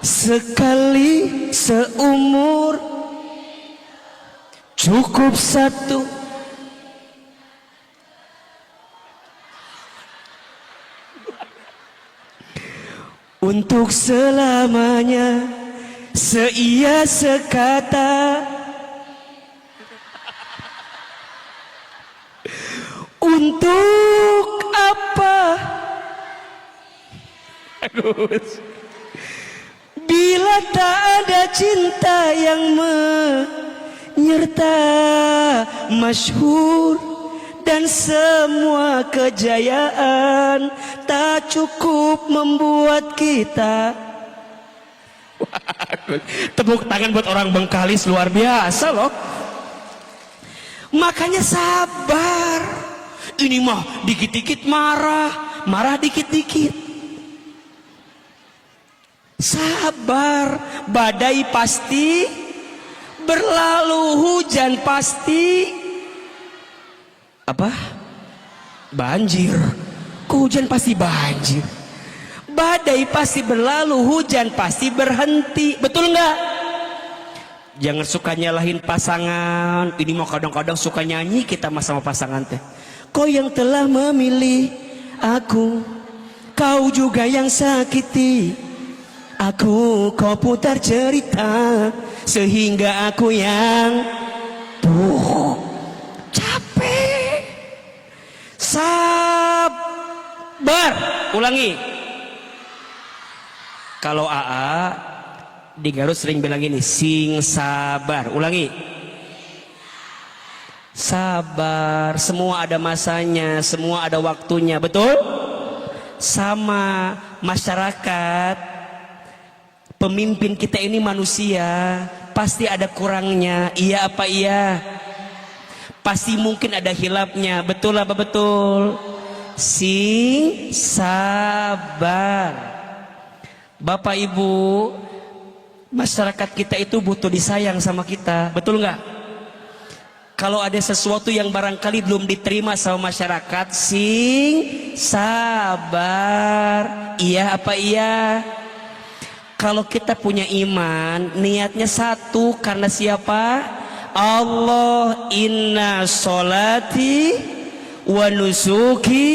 [SPEAKER 1] sekali seumur, cukup satu. Untuk selamanya, seia sekata. Untuk apa? Bila tak ada cinta yang menyerta, masyhur dan semua kejayaan tak cukup membuat kita. Tepuk tangan buat orang Bengkalis, luar biasa loh. Makanya sabar. Ini mah dikit-dikit marah dikit-dikit. Sabar, badai pasti berlalu, hujan pasti banjir. Kok hujan pasti banjir? Badai pasti berlalu, hujan pasti berhenti, betul nggak? Jangan suka nyalahin pasangan. Ini mau kadang-kadang suka nyanyi kita sama pasangan teh. Kau yang telah memilih aku, kau juga yang sakiti aku. Kau putar cerita sehingga aku yang capek. Sabar. Ulangi. Kalau AA di Garut sering bilang gini, sing sabar. Ulangi. Sabar, semua ada masanya, semua ada waktunya, betul? Sama masyarakat, pemimpin kita ini manusia, pasti ada kurangnya, iya apa iya? Pasti mungkin ada hilapnya, betul apa betul? Sing sabar. Bapak Ibu, masyarakat kita itu butuh disayang sama kita, betul nggak? Kalau ada sesuatu yang barangkali belum diterima sama masyarakat, sing sabar, iya apa iya? Kalau kita punya iman, niatnya satu, karena siapa? Allah. Inna sholati wa nusuki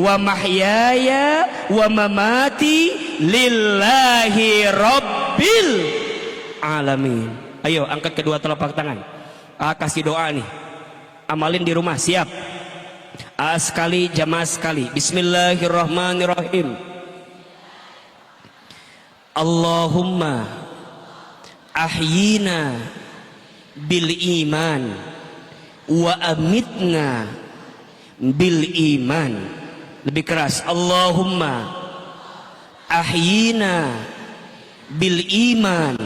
[SPEAKER 1] wa mahyaya wa mamati lillahi rabbil alamin. Ayo angkat kedua telapak tangan. Kasih doa nih, amalin di rumah, siap? Sekali, jamaah sekali. Bismillahirrahmanirrahim. Allahumma ahyina bil iman wa amitna bil iman. Lebih keras. Allahumma ahyina bil iman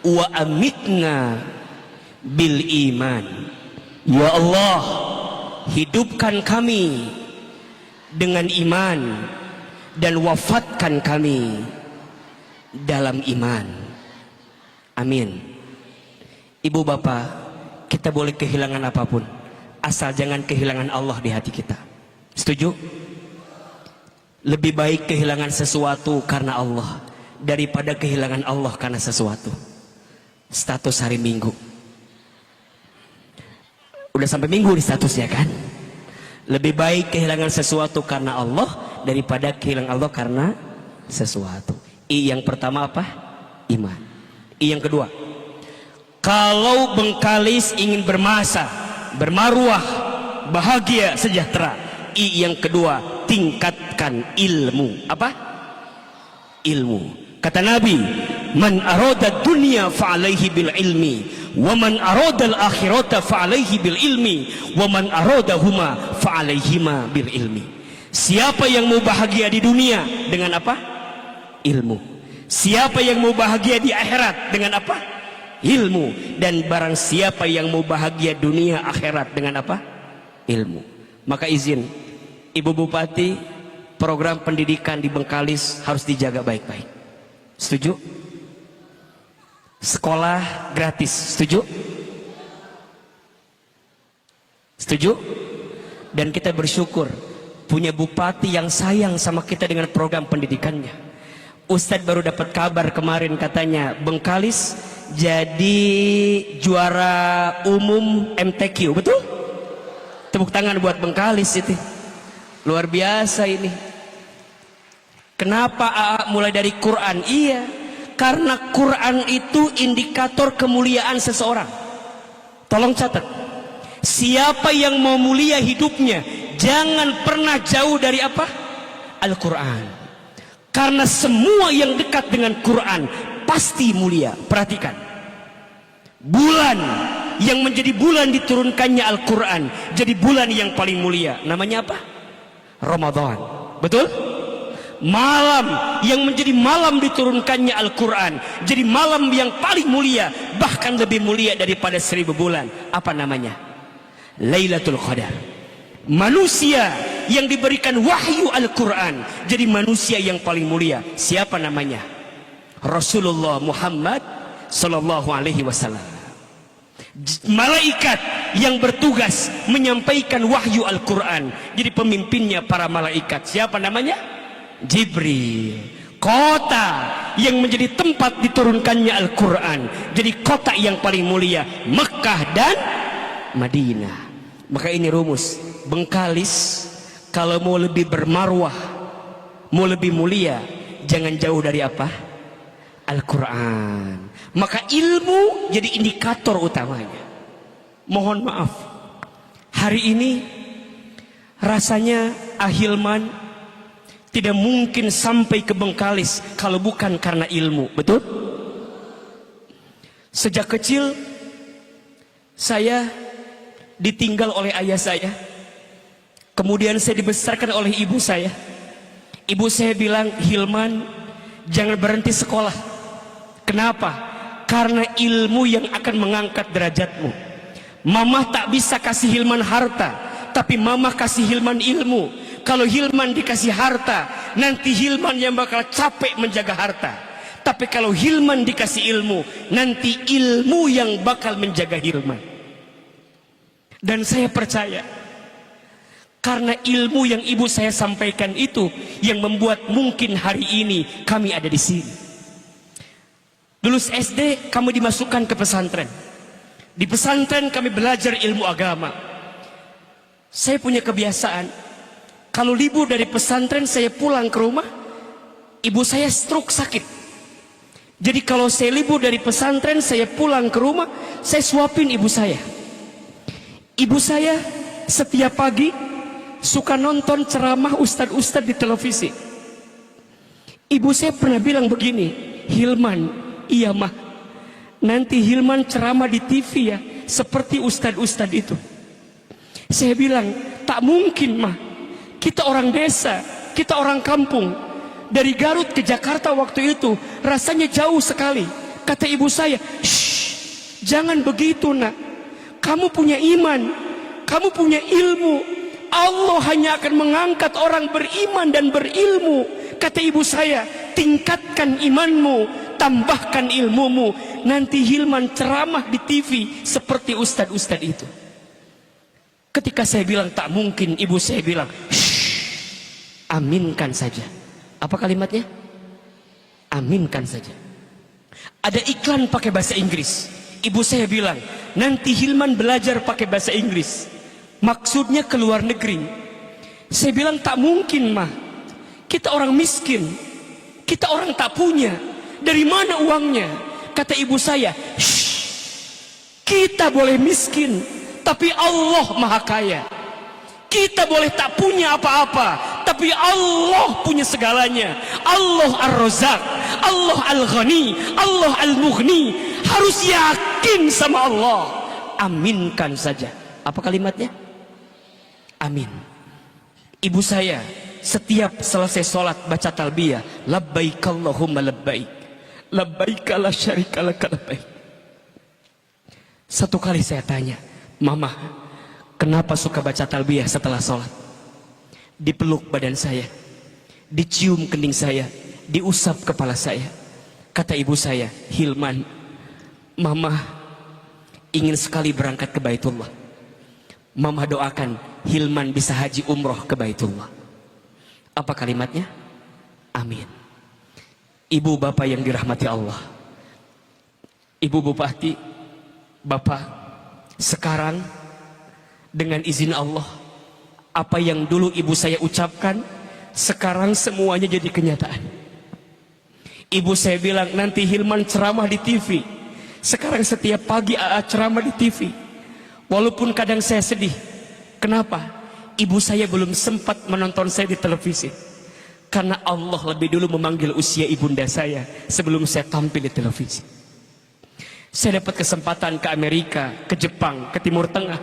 [SPEAKER 1] wa amitna bil iman. Ya Allah, hidupkan kami dengan iman dan wafatkan kami dalam iman. Amin. Ibu bapak, kita boleh kehilangan apapun, asal jangan kehilangan Allah di hati kita. Setuju? Lebih baik kehilangan sesuatu karena Allah daripada kehilangan Allah karena sesuatu. Status hari Minggu, udah sampai Minggu di statusnya kan. Lebih baik kehilangan sesuatu karena Allah daripada kehilangan Allah karena sesuatu. I yang pertama apa? Iman. I yang kedua, kalau Bengkalis ingin bermasa, bermarwah, bahagia, sejahtera, I yang kedua, tingkatkan ilmu. Apa? Ilmu. Kata Nabi, man arada dunya fa'alaihi bil ilmi, wa man arada al akhirata fa'alaihi bil ilmi, wa man aradahuma fa'alaihima bil ilmi. Siapa yang mau bahagia di dunia dengan apa? Ilmu. Siapa yang mau bahagia di akhirat dengan apa? Ilmu. Dan barang siapa yang mau bahagia dunia akhirat dengan apa? Ilmu. Maka izin Ibu Bupati, program pendidikan di Bengkalis harus dijaga baik-baik. Setuju? Sekolah gratis, setuju? Setuju? Dan kita bersyukur punya bupati yang sayang sama kita dengan program pendidikannya. Ustadz baru dapat kabar kemarin, katanya Bengkalis jadi juara umum MTQ, betul? Tepuk tangan buat Bengkalis itu. Luar biasa ini. Kenapa mulai dari Quran? Iya, karena Quran itu indikator kemuliaan seseorang. Tolong catat, siapa yang mau mulia hidupnya, jangan pernah jauh dari apa? Al-Quran. Karena semua yang dekat dengan Quran pasti mulia. Perhatikan, bulan yang menjadi bulan diturunkannya Al-Quran jadi bulan yang paling mulia. Namanya apa? Ramadan. Betul? Malam yang menjadi malam diturunkannya Al-Quran jadi malam yang paling mulia, bahkan lebih mulia daripada 1000 bulan. Apa namanya? Lailatul Qadar. Manusia yang diberikan wahyu Al-Quran jadi manusia yang paling mulia. Siapa namanya? Rasulullah Muhammad Sallallahu Alaihi Wasallam. Malaikat yang bertugas menyampaikan wahyu Al-Quran jadi pemimpinnya para malaikat. Siapa namanya? Jibril. Kota yang menjadi tempat diturunkannya Al-Quran jadi kota yang paling mulia, Mekah dan Madinah. Maka ini rumus, Bengkalis kalau mau lebih bermarwah, mau lebih mulia, jangan jauh dari apa? Al-Quran. Maka ilmu jadi indikator utamanya. Mohon maaf, hari ini rasanya Ahilman tidak mungkin sampai ke Bengkalis kalau bukan karena ilmu. Betul? Sejak kecil saya ditinggal oleh ayah saya, kemudian saya dibesarkan oleh ibu saya. Ibu saya bilang, Hilman, jangan berhenti sekolah. Kenapa? Karena ilmu yang akan mengangkat derajatmu. Mama tak bisa kasih Hilman harta, tapi mama kasih Hilman ilmu. Kalau Hilman dikasih harta, nanti Hilman yang bakal capek menjaga harta. Tapi kalau Hilman dikasih ilmu, nanti ilmu yang bakal menjaga Hilman. Dan saya percaya, karena ilmu yang ibu saya sampaikan itu yang membuat mungkin hari ini kami ada di sini. Lulus SD kami dimasukkan ke pesantren. Di pesantren kami belajar ilmu agama. Saya punya kebiasaan, kalau libur dari pesantren saya pulang ke rumah, ibu saya stroke sakit. Jadi kalau saya libur dari pesantren saya pulang ke rumah, saya suapin ibu saya. Ibu saya setiap pagi suka nonton ceramah ustadz-ustadz di televisi. Ibu saya pernah bilang begini, Hilman, iya mah, nanti Hilman ceramah di TV ya, seperti ustadz-ustadz itu. Saya bilang, tak mungkin mah. Kita orang desa, kita orang kampung. Dari Garut ke Jakarta waktu itu rasanya jauh sekali. Kata ibu saya, shh, jangan begitu nak. Kamu punya iman, kamu punya ilmu. Allah hanya akan mengangkat orang beriman dan berilmu Kata ibu saya, tingkatkan imanmu, tambahkan ilmumu. Nanti Hilman ceramah di TV seperti ustad-ustad itu. Ketika saya bilang tak mungkin, ibu saya bilang, shh, aminkan saja. Apa kalimatnya? Aminkan saja. Ada iklan pakai bahasa Inggris. Ibu saya bilang, nanti Hilman belajar pakai bahasa Inggris. Maksudnya ke luar negeri. Saya bilang tak mungkin, mah. Kita orang miskin, kita orang tak punya. Dari mana uangnya? Kata ibu saya, shh, kita boleh miskin, tapi Allah maha kaya. Kita boleh tak punya apa-apa, tapi Allah punya segalanya. Allah Ar-Razzaq, Allah Al-Ghani, Allah Al-Mughni. Harus yakin sama Allah. Aminkan saja. Apa kalimatnya? Amin. Ibu saya setiap selesai sholat baca talbiyah, labbaik Allahumma labbaik, labbaik la syarika laka labbaik. Satu kali saya tanya, mama, kenapa suka baca talbiyah setelah sholat? Dipeluk badan saya, dicium kening saya, diusap kepala saya. Kata ibu saya, Hilman, mama ingin sekali berangkat ke Baitullah. Mama doakan Hilman bisa haji umroh ke Baitullah. Apa kalimatnya? Amin. Ibu bapak yang dirahmati Allah, ibu bupati, bapak, sekarang dengan izin Allah, apa yang dulu ibu saya ucapkan, sekarang semuanya jadi kenyataan. Ibu saya bilang nanti Hilman ceramah di TV. Sekarang setiap pagi ceramah di TV. Walaupun kadang saya sedih. Kenapa? Ibu saya belum sempat menonton saya di televisi. Karena Allah lebih dulu memanggil usia ibunda saya sebelum saya tampil di televisi. Saya dapat kesempatan ke Amerika, ke Jepang, ke Timur Tengah.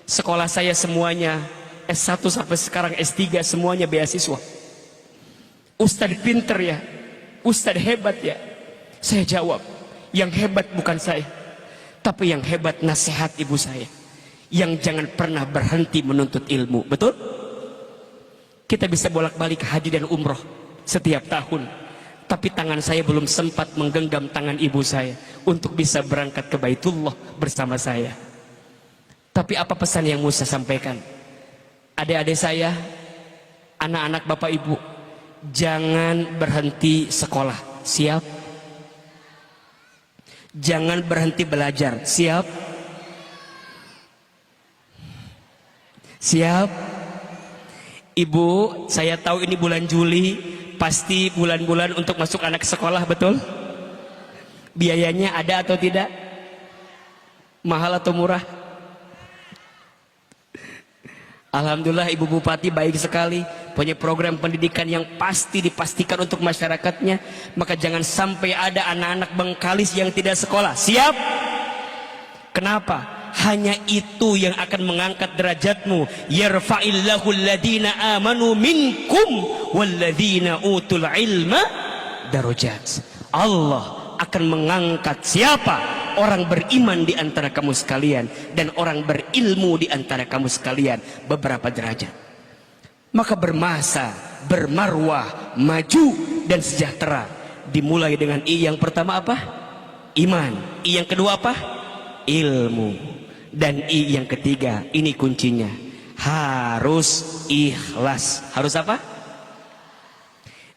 [SPEAKER 1] Sekolah saya semuanya S1 sampai sekarang S3 semuanya beasiswa. Ustadz pinter ya, Ustadz hebat ya. Saya jawab, yang hebat bukan saya, tapi yang hebat nasihat ibu saya. Yang jangan pernah berhenti menuntut ilmu. Betul? Kita bisa bolak-balik haji dan umroh setiap tahun, tapi tangan saya belum sempat menggenggam tangan ibu saya untuk bisa berangkat ke Baitullah bersama saya. Tapi apa pesan yang mau saya sampaikan? Adik-adik saya, anak-anak bapak ibu, jangan berhenti sekolah. Siap? Jangan berhenti belajar. Siap? Siap? Ibu, saya tahu ini bulan Juli, pasti bulan-bulan untuk masuk anak sekolah, betul? Biayanya ada atau tidak? Mahal atau murah? Alhamdulillah ibu bupati baik sekali, punya program pendidikan yang pasti dipastikan untuk masyarakatnya. Maka jangan sampai ada anak-anak Bengkalis yang tidak sekolah. Siap? Kenapa? Hanya itu yang akan mengangkat derajatmu. Yarfa'illahu alladhina amanu minkum walladhina utul ilma darajat. Allah akan mengangkat siapa? Orang beriman di antara kamu sekalian dan orang berilmu di antara kamu sekalian beberapa derajat. Maka bermasa, bermarwah, maju dan sejahtera dimulai dengan I yang pertama apa? Iman. I yang kedua apa? Ilmu. Dan I yang ketiga, ini kuncinya, harus ikhlas. Harus apa?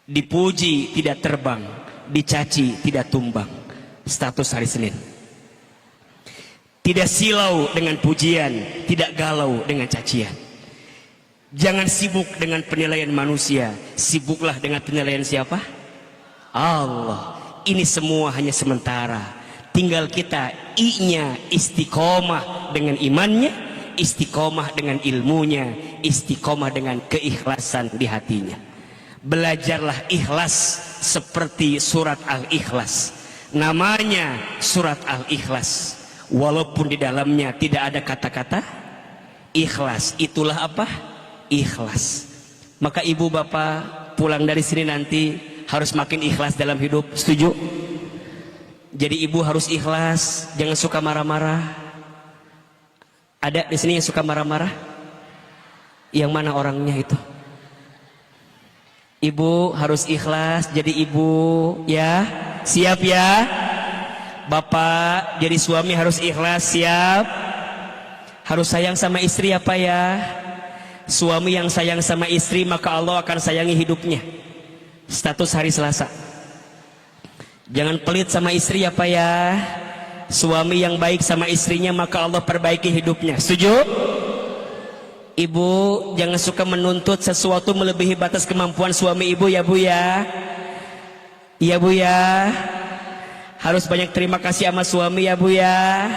[SPEAKER 1] Dipuji tidak terbang, dicaci tidak tumbang. Status hari Senin. Tidak silau dengan pujian, tidak galau dengan cacian. Jangan sibuk dengan penilaian manusia, sibuklah dengan penilaian siapa? Allah. Ini semua hanya sementara. Tinggal kita I-nya istiqomah dengan imannya, istiqomah dengan ilmunya, istiqomah dengan keikhlasan di hatinya. Belajarlah ikhlas seperti surat Al-Ikhlas. Namanya surat Al-Ikhlas. Walaupun di dalamnya tidak ada kata-kata ikhlas. Itulah apa? Ikhlas. Maka ibu bapak pulang dari sini nanti harus makin ikhlas dalam hidup. Setuju? Jadi ibu harus ikhlas, jangan suka marah-marah. Ada di sini yang suka marah-marah? Yang mana orangnya itu? Ibu harus ikhlas jadi ibu ya. Siap ya? Bapak jadi suami harus ikhlas, siap? Harus sayang sama istri apa ya? Suami yang sayang sama istri maka Allah akan sayangi hidupnya. Status hari Selasa. Jangan pelit sama istri apa ya? Suami yang baik sama istrinya maka Allah perbaiki hidupnya. Setuju? Ibu jangan suka menuntut sesuatu melebihi batas kemampuan suami ibu ya bu ya. Iya bu ya. Harus banyak terima kasih sama suami ya bu ya.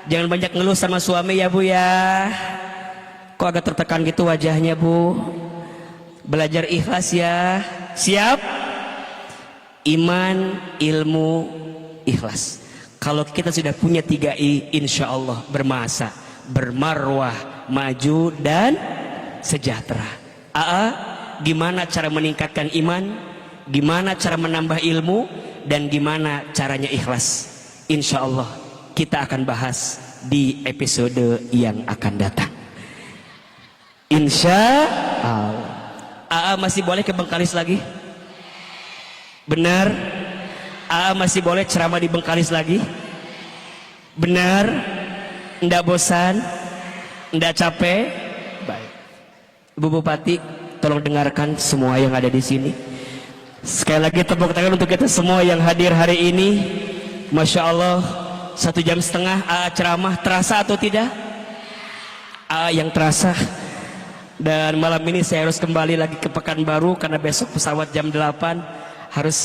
[SPEAKER 1] Jangan banyak ngeluh sama suami ya bu ya. Kok agak tertekan gitu wajahnya bu? Belajar ikhlas ya. Siap? Iman, ilmu, ikhlas. Kalau kita sudah punya 3I, insya Allah bermasa, bermarwah, maju dan sejahtera. Gimana cara meningkatkan iman? Gimana cara menambah ilmu? Dan gimana caranya ikhlas? Insya Allah kita akan bahas di episode yang akan datang. Insya Allah. Masih boleh ke Bengkalis lagi? Benar? Masih boleh ceramah di Bengkalis lagi? Benar? Nggak bosan? Nggak capek? Baik. Ibu Bupati, tolong dengarkan semua yang ada di sini. Sekali lagi tepuk tangan untuk kita semua yang hadir hari ini. Masya Allah, 1,5 jam ceramah, terasa atau tidak? Yang terasa. Dan malam ini saya harus kembali lagi ke Pekanbaru karena besok pesawat jam 8 harus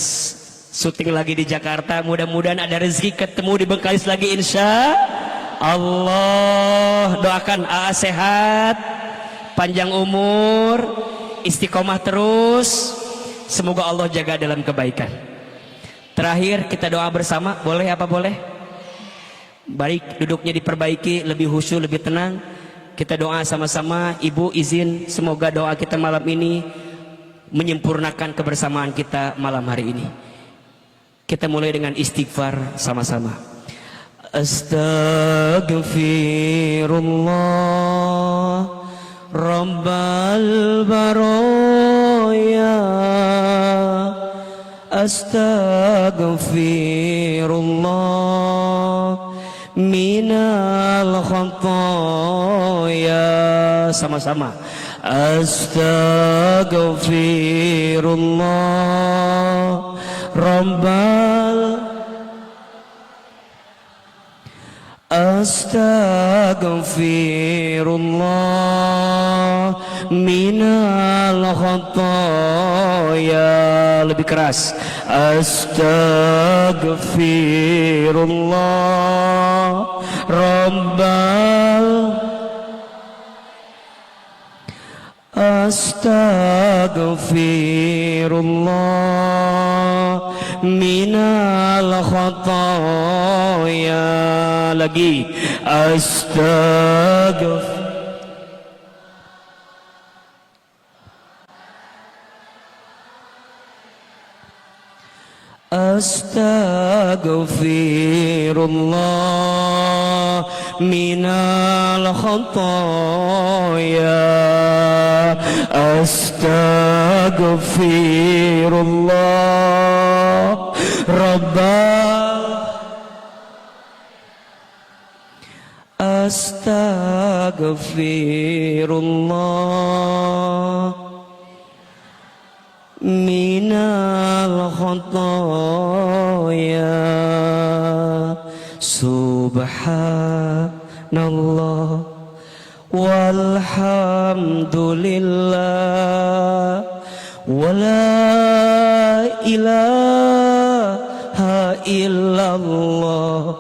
[SPEAKER 1] syuting lagi di Jakarta. Mudah-mudahan ada rezeki ketemu di Bengkalis lagi insya Allah. Doakan sehat, panjang umur, istiqomah terus. Semoga Allah jaga dalam kebaikan. Terakhir kita doa bersama, boleh apa boleh? Baik, duduknya diperbaiki, lebih khusyuk, lebih tenang. Kita doa sama-sama. Ibu izin semoga doa kita malam ini menyempurnakan kebersamaan kita malam hari ini. Kita mulai dengan istighfar sama-sama. Astaghfirullah Rabbal baraya. Astaghfirullah minal khataya. Sama-sama. Astaghfirullah Rabbal Astaghfirullah minal khataya. Lebih keras. Astaghfirullah Rabbal Astaghfirullah minal khataya. Lagi. Astaghfirullah minal khataya. Astaghfirullah Rabbal Astaghfirullah minal khataya. Subhanallah walhamdulillah wala ilaha illallah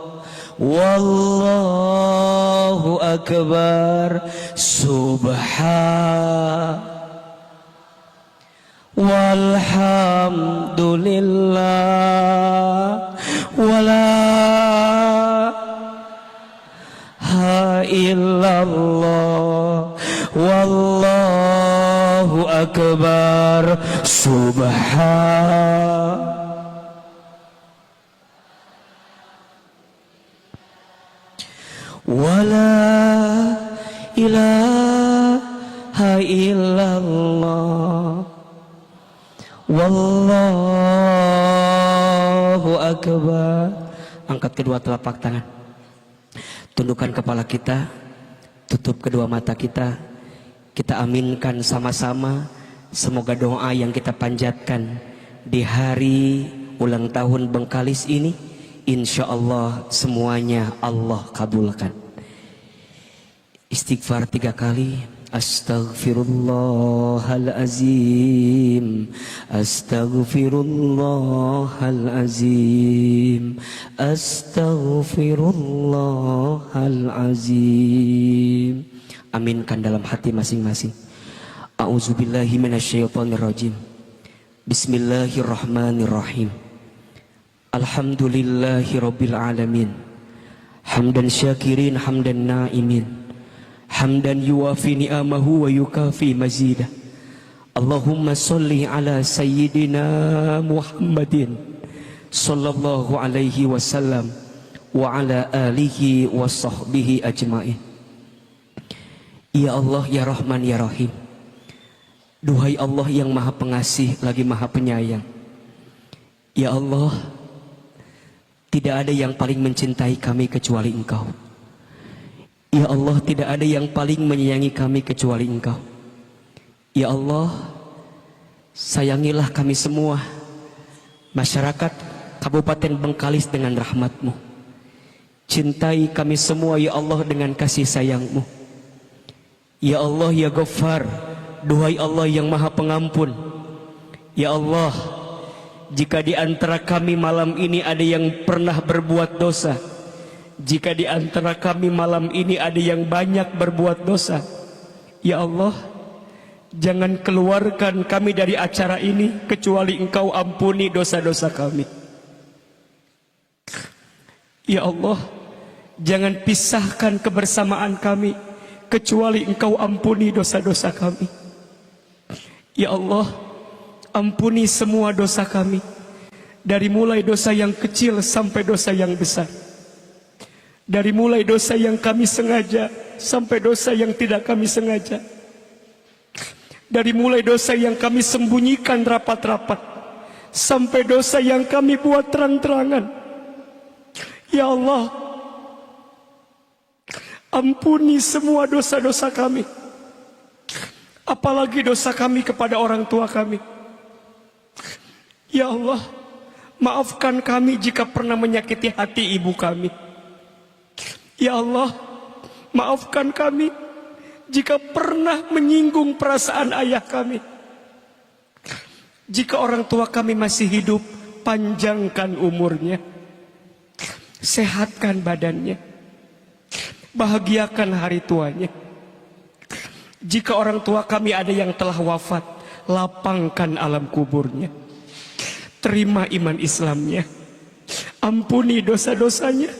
[SPEAKER 1] wallahu akbar. Walhamdulillah wala illallah wallahu akbar. Wala ilaha illallah Wallahu akbar. Angkat kedua telapak tangan. Tundukkan kepala kita. Tutup kedua mata kita. Kita aminkan sama-sama. Semoga doa yang kita panjatkan di hari ulang tahun Bengkalis ini, insya Allah semuanya Allah kabulkan. Istighfar 3 kali. Astaghfirullahalazim, astaghfirullahalazim, astaghfirullahalazim. Aminkan dalam hati masing-masing. A'udzubillahi minasyaitonirrajim. Bismillahirrahmanirrahim. Alhamdulillahi rabbil alamin. Hamdan syakirin, hamdan na'imin, hamdan yuwafi ni'amahu wa yukafi mazidah. Allahumma salli ala sayyidina Muhammadin sallallahu alaihi wasallam wa ala alihi wa sahbihi ajma'in. Ya Allah, ya Rahman, ya Rahim. Duhai Allah yang maha pengasih lagi maha penyayang. Ya Allah, tidak ada yang paling mencintai kami kecuali Engkau. Ya Allah, tidak ada yang paling menyayangi kami kecuali Engkau. Ya Allah, sayangilah kami semua, masyarakat Kabupaten Bengkalis dengan rahmat-Mu. Cintai kami semua ya Allah dengan kasih sayang-Mu. Ya Allah, ya Ghaffar, duhai Allah yang maha pengampun. Ya Allah, jika di antara kami malam ini ada yang pernah berbuat dosa, jika di antara kami malam ini ada yang banyak berbuat dosa, ya Allah, jangan keluarkan kami dari acara ini kecuali Engkau ampuni dosa-dosa kami. Ya Allah, jangan pisahkan kebersamaan kami kecuali Engkau ampuni dosa-dosa kami. Ya Allah, ampuni semua dosa kami, dari mulai dosa yang kecil sampai dosa yang besar, dari mulai dosa yang kami sengaja sampai dosa yang tidak kami sengaja, dari mulai dosa yang kami sembunyikan rapat-rapat sampai dosa yang kami buat terang-terangan. Ya Allah, ampuni semua dosa-dosa kami, apalagi dosa kami kepada orang tua kami. Ya Allah, maafkan kami jika pernah menyakiti hati ibu kami. Ya Allah, maafkan kami jika pernah menyinggung perasaan ayah kami. Jika orang tua kami masih hidup, panjangkan umurnya, sehatkan badannya, bahagiakan hari tuanya. Jika orang tua kami ada yang telah wafat, lapangkan alam kuburnya, terima iman Islamnya, ampuni dosa-dosanya,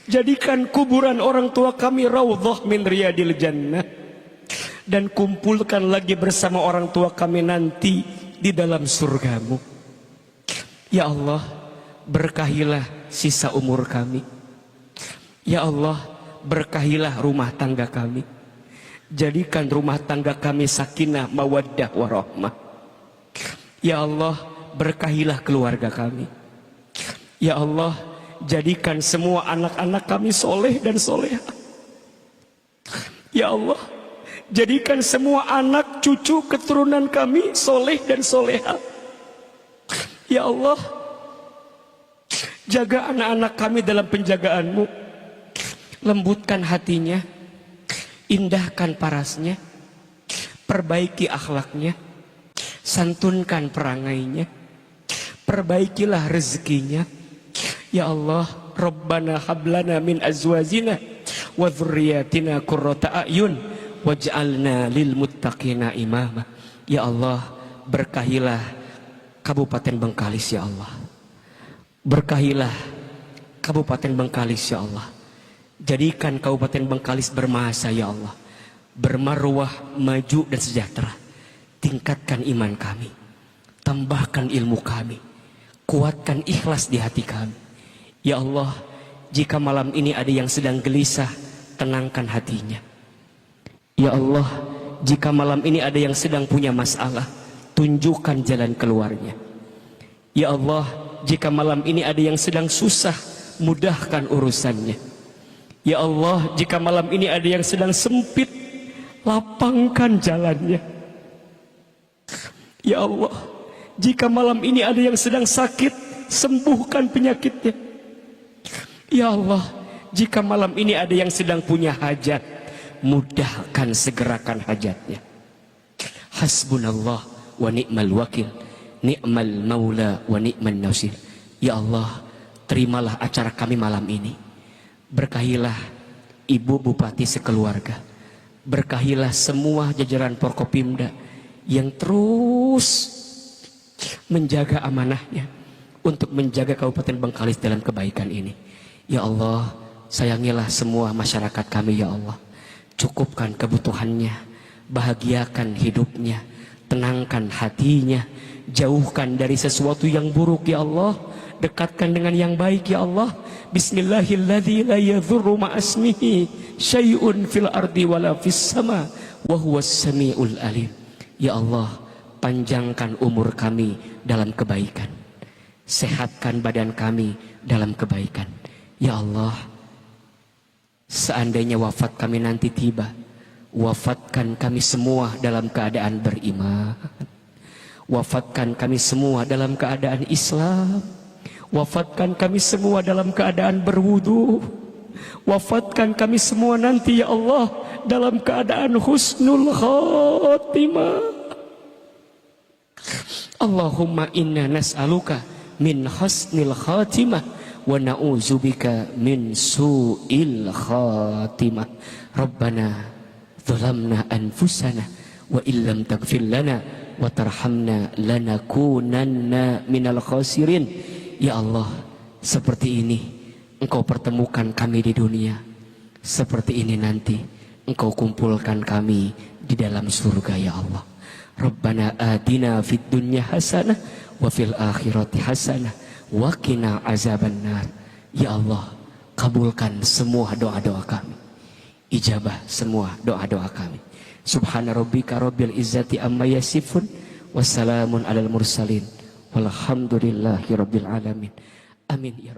[SPEAKER 1] jadikan kuburan orang tua kami raudhah min riyadil jannah, dan kumpulkan lagi bersama orang tua kami nanti di dalam surgamu. Ya Allah, berkahilah sisa umur kami. Ya Allah, berkahilah rumah tangga kami, jadikan rumah tangga kami sakinah, mawaddah, warahmah. Ya Allah, berkahilah keluarga kami. Ya Allah, jadikan semua anak-anak kami soleh dan soleha. Ya Allah, jadikan semua anak cucu keturunan kami soleh dan soleha. Ya Allah, jaga anak-anak kami dalam penjagaan-Mu, lembutkan hatinya, indahkan parasnya, perbaiki akhlaknya, santunkan perangainya, perbaikilah rezekinya. Ya Allah, Rabbana hablana min azwajina wa dzurriyyatina qurrata a'yun waj'alna lil muttaqina imama. Ya Allah, berkahilah Kabupaten Bengkalis ya Allah. Berkahilah Kabupaten Bengkalis ya Allah. Jadikan Kabupaten Bengkalis bermasa ya Allah, bermarwah, maju dan sejahtera. Tingkatkan iman kami, tambahkan ilmu kami, kuatkan ikhlas di hati kami. Ya Allah, jika malam ini ada yang sedang gelisah, tenangkan hatinya. Ya Allah, jika malam ini ada yang sedang punya masalah, tunjukkan jalan keluarnya. Ya Allah, jika malam ini ada yang sedang susah, mudahkan urusannya. Ya Allah, jika malam ini ada yang sedang sempit, lapangkan jalannya. Ya Allah, jika malam ini ada yang sedang sakit, sembuhkan penyakitnya. Ya Allah, jika malam ini ada yang sedang punya hajat, mudahkan segerakan hajatnya. Hasbunallah wa ni'mal wakil, ni'mal maula wa ni'man nasir. Ya Allah, terimalah acara kami malam ini. Berkahilah Ibu Bupati sekeluarga. Berkahilah semua jajaran Forkopimda yang terus menjaga amanahnya untuk menjaga Kabupaten Bengkalis dalam kebaikan ini. Ya Allah, sayangilah semua masyarakat kami ya Allah. Cukupkan kebutuhannya, bahagiakan hidupnya, tenangkan hatinya, jauhkan dari sesuatu yang buruk ya Allah, dekatkan dengan yang baik ya Allah. Bismillahilladzi la yadhurru ma'asmihi syai'un fil ardi wala fis sama wa huwas samiul alim. Ya Allah, panjangkan umur kami dalam kebaikan, sehatkan badan kami dalam kebaikan. Ya Allah, seandainya wafat kami nanti tiba, wafatkan kami semua dalam keadaan beriman. Wafatkan kami semua dalam keadaan Islam. Wafatkan kami semua dalam keadaan berwudu. Wafatkan kami semua nanti ya Allah dalam keadaan husnul khatimah. Allahumma inna nas'aluka min husnil khatimah wa na'udzubika min su'il khatimah. Rabbana zalamna anfusana wa illam taghfir lana wa tarhamna lanakunanna minal khasirin. Ya Allah, seperti ini Engkau pertemukan kami di dunia, seperti ini nanti Engkau kumpulkan kami di dalam surga ya Allah. Rabbana atina fid dunya hasanah wa fil akhirati hasanah wa qina azabannar. Ya Allah, kabulkan semua doa-doa kami, ijabah semua doa-doa kami. Subhana rabbika rabbil izzati amma yasifun, wassalamun alal mursalin, walhamdulillahi rabbil alamin. Amin ya rabbal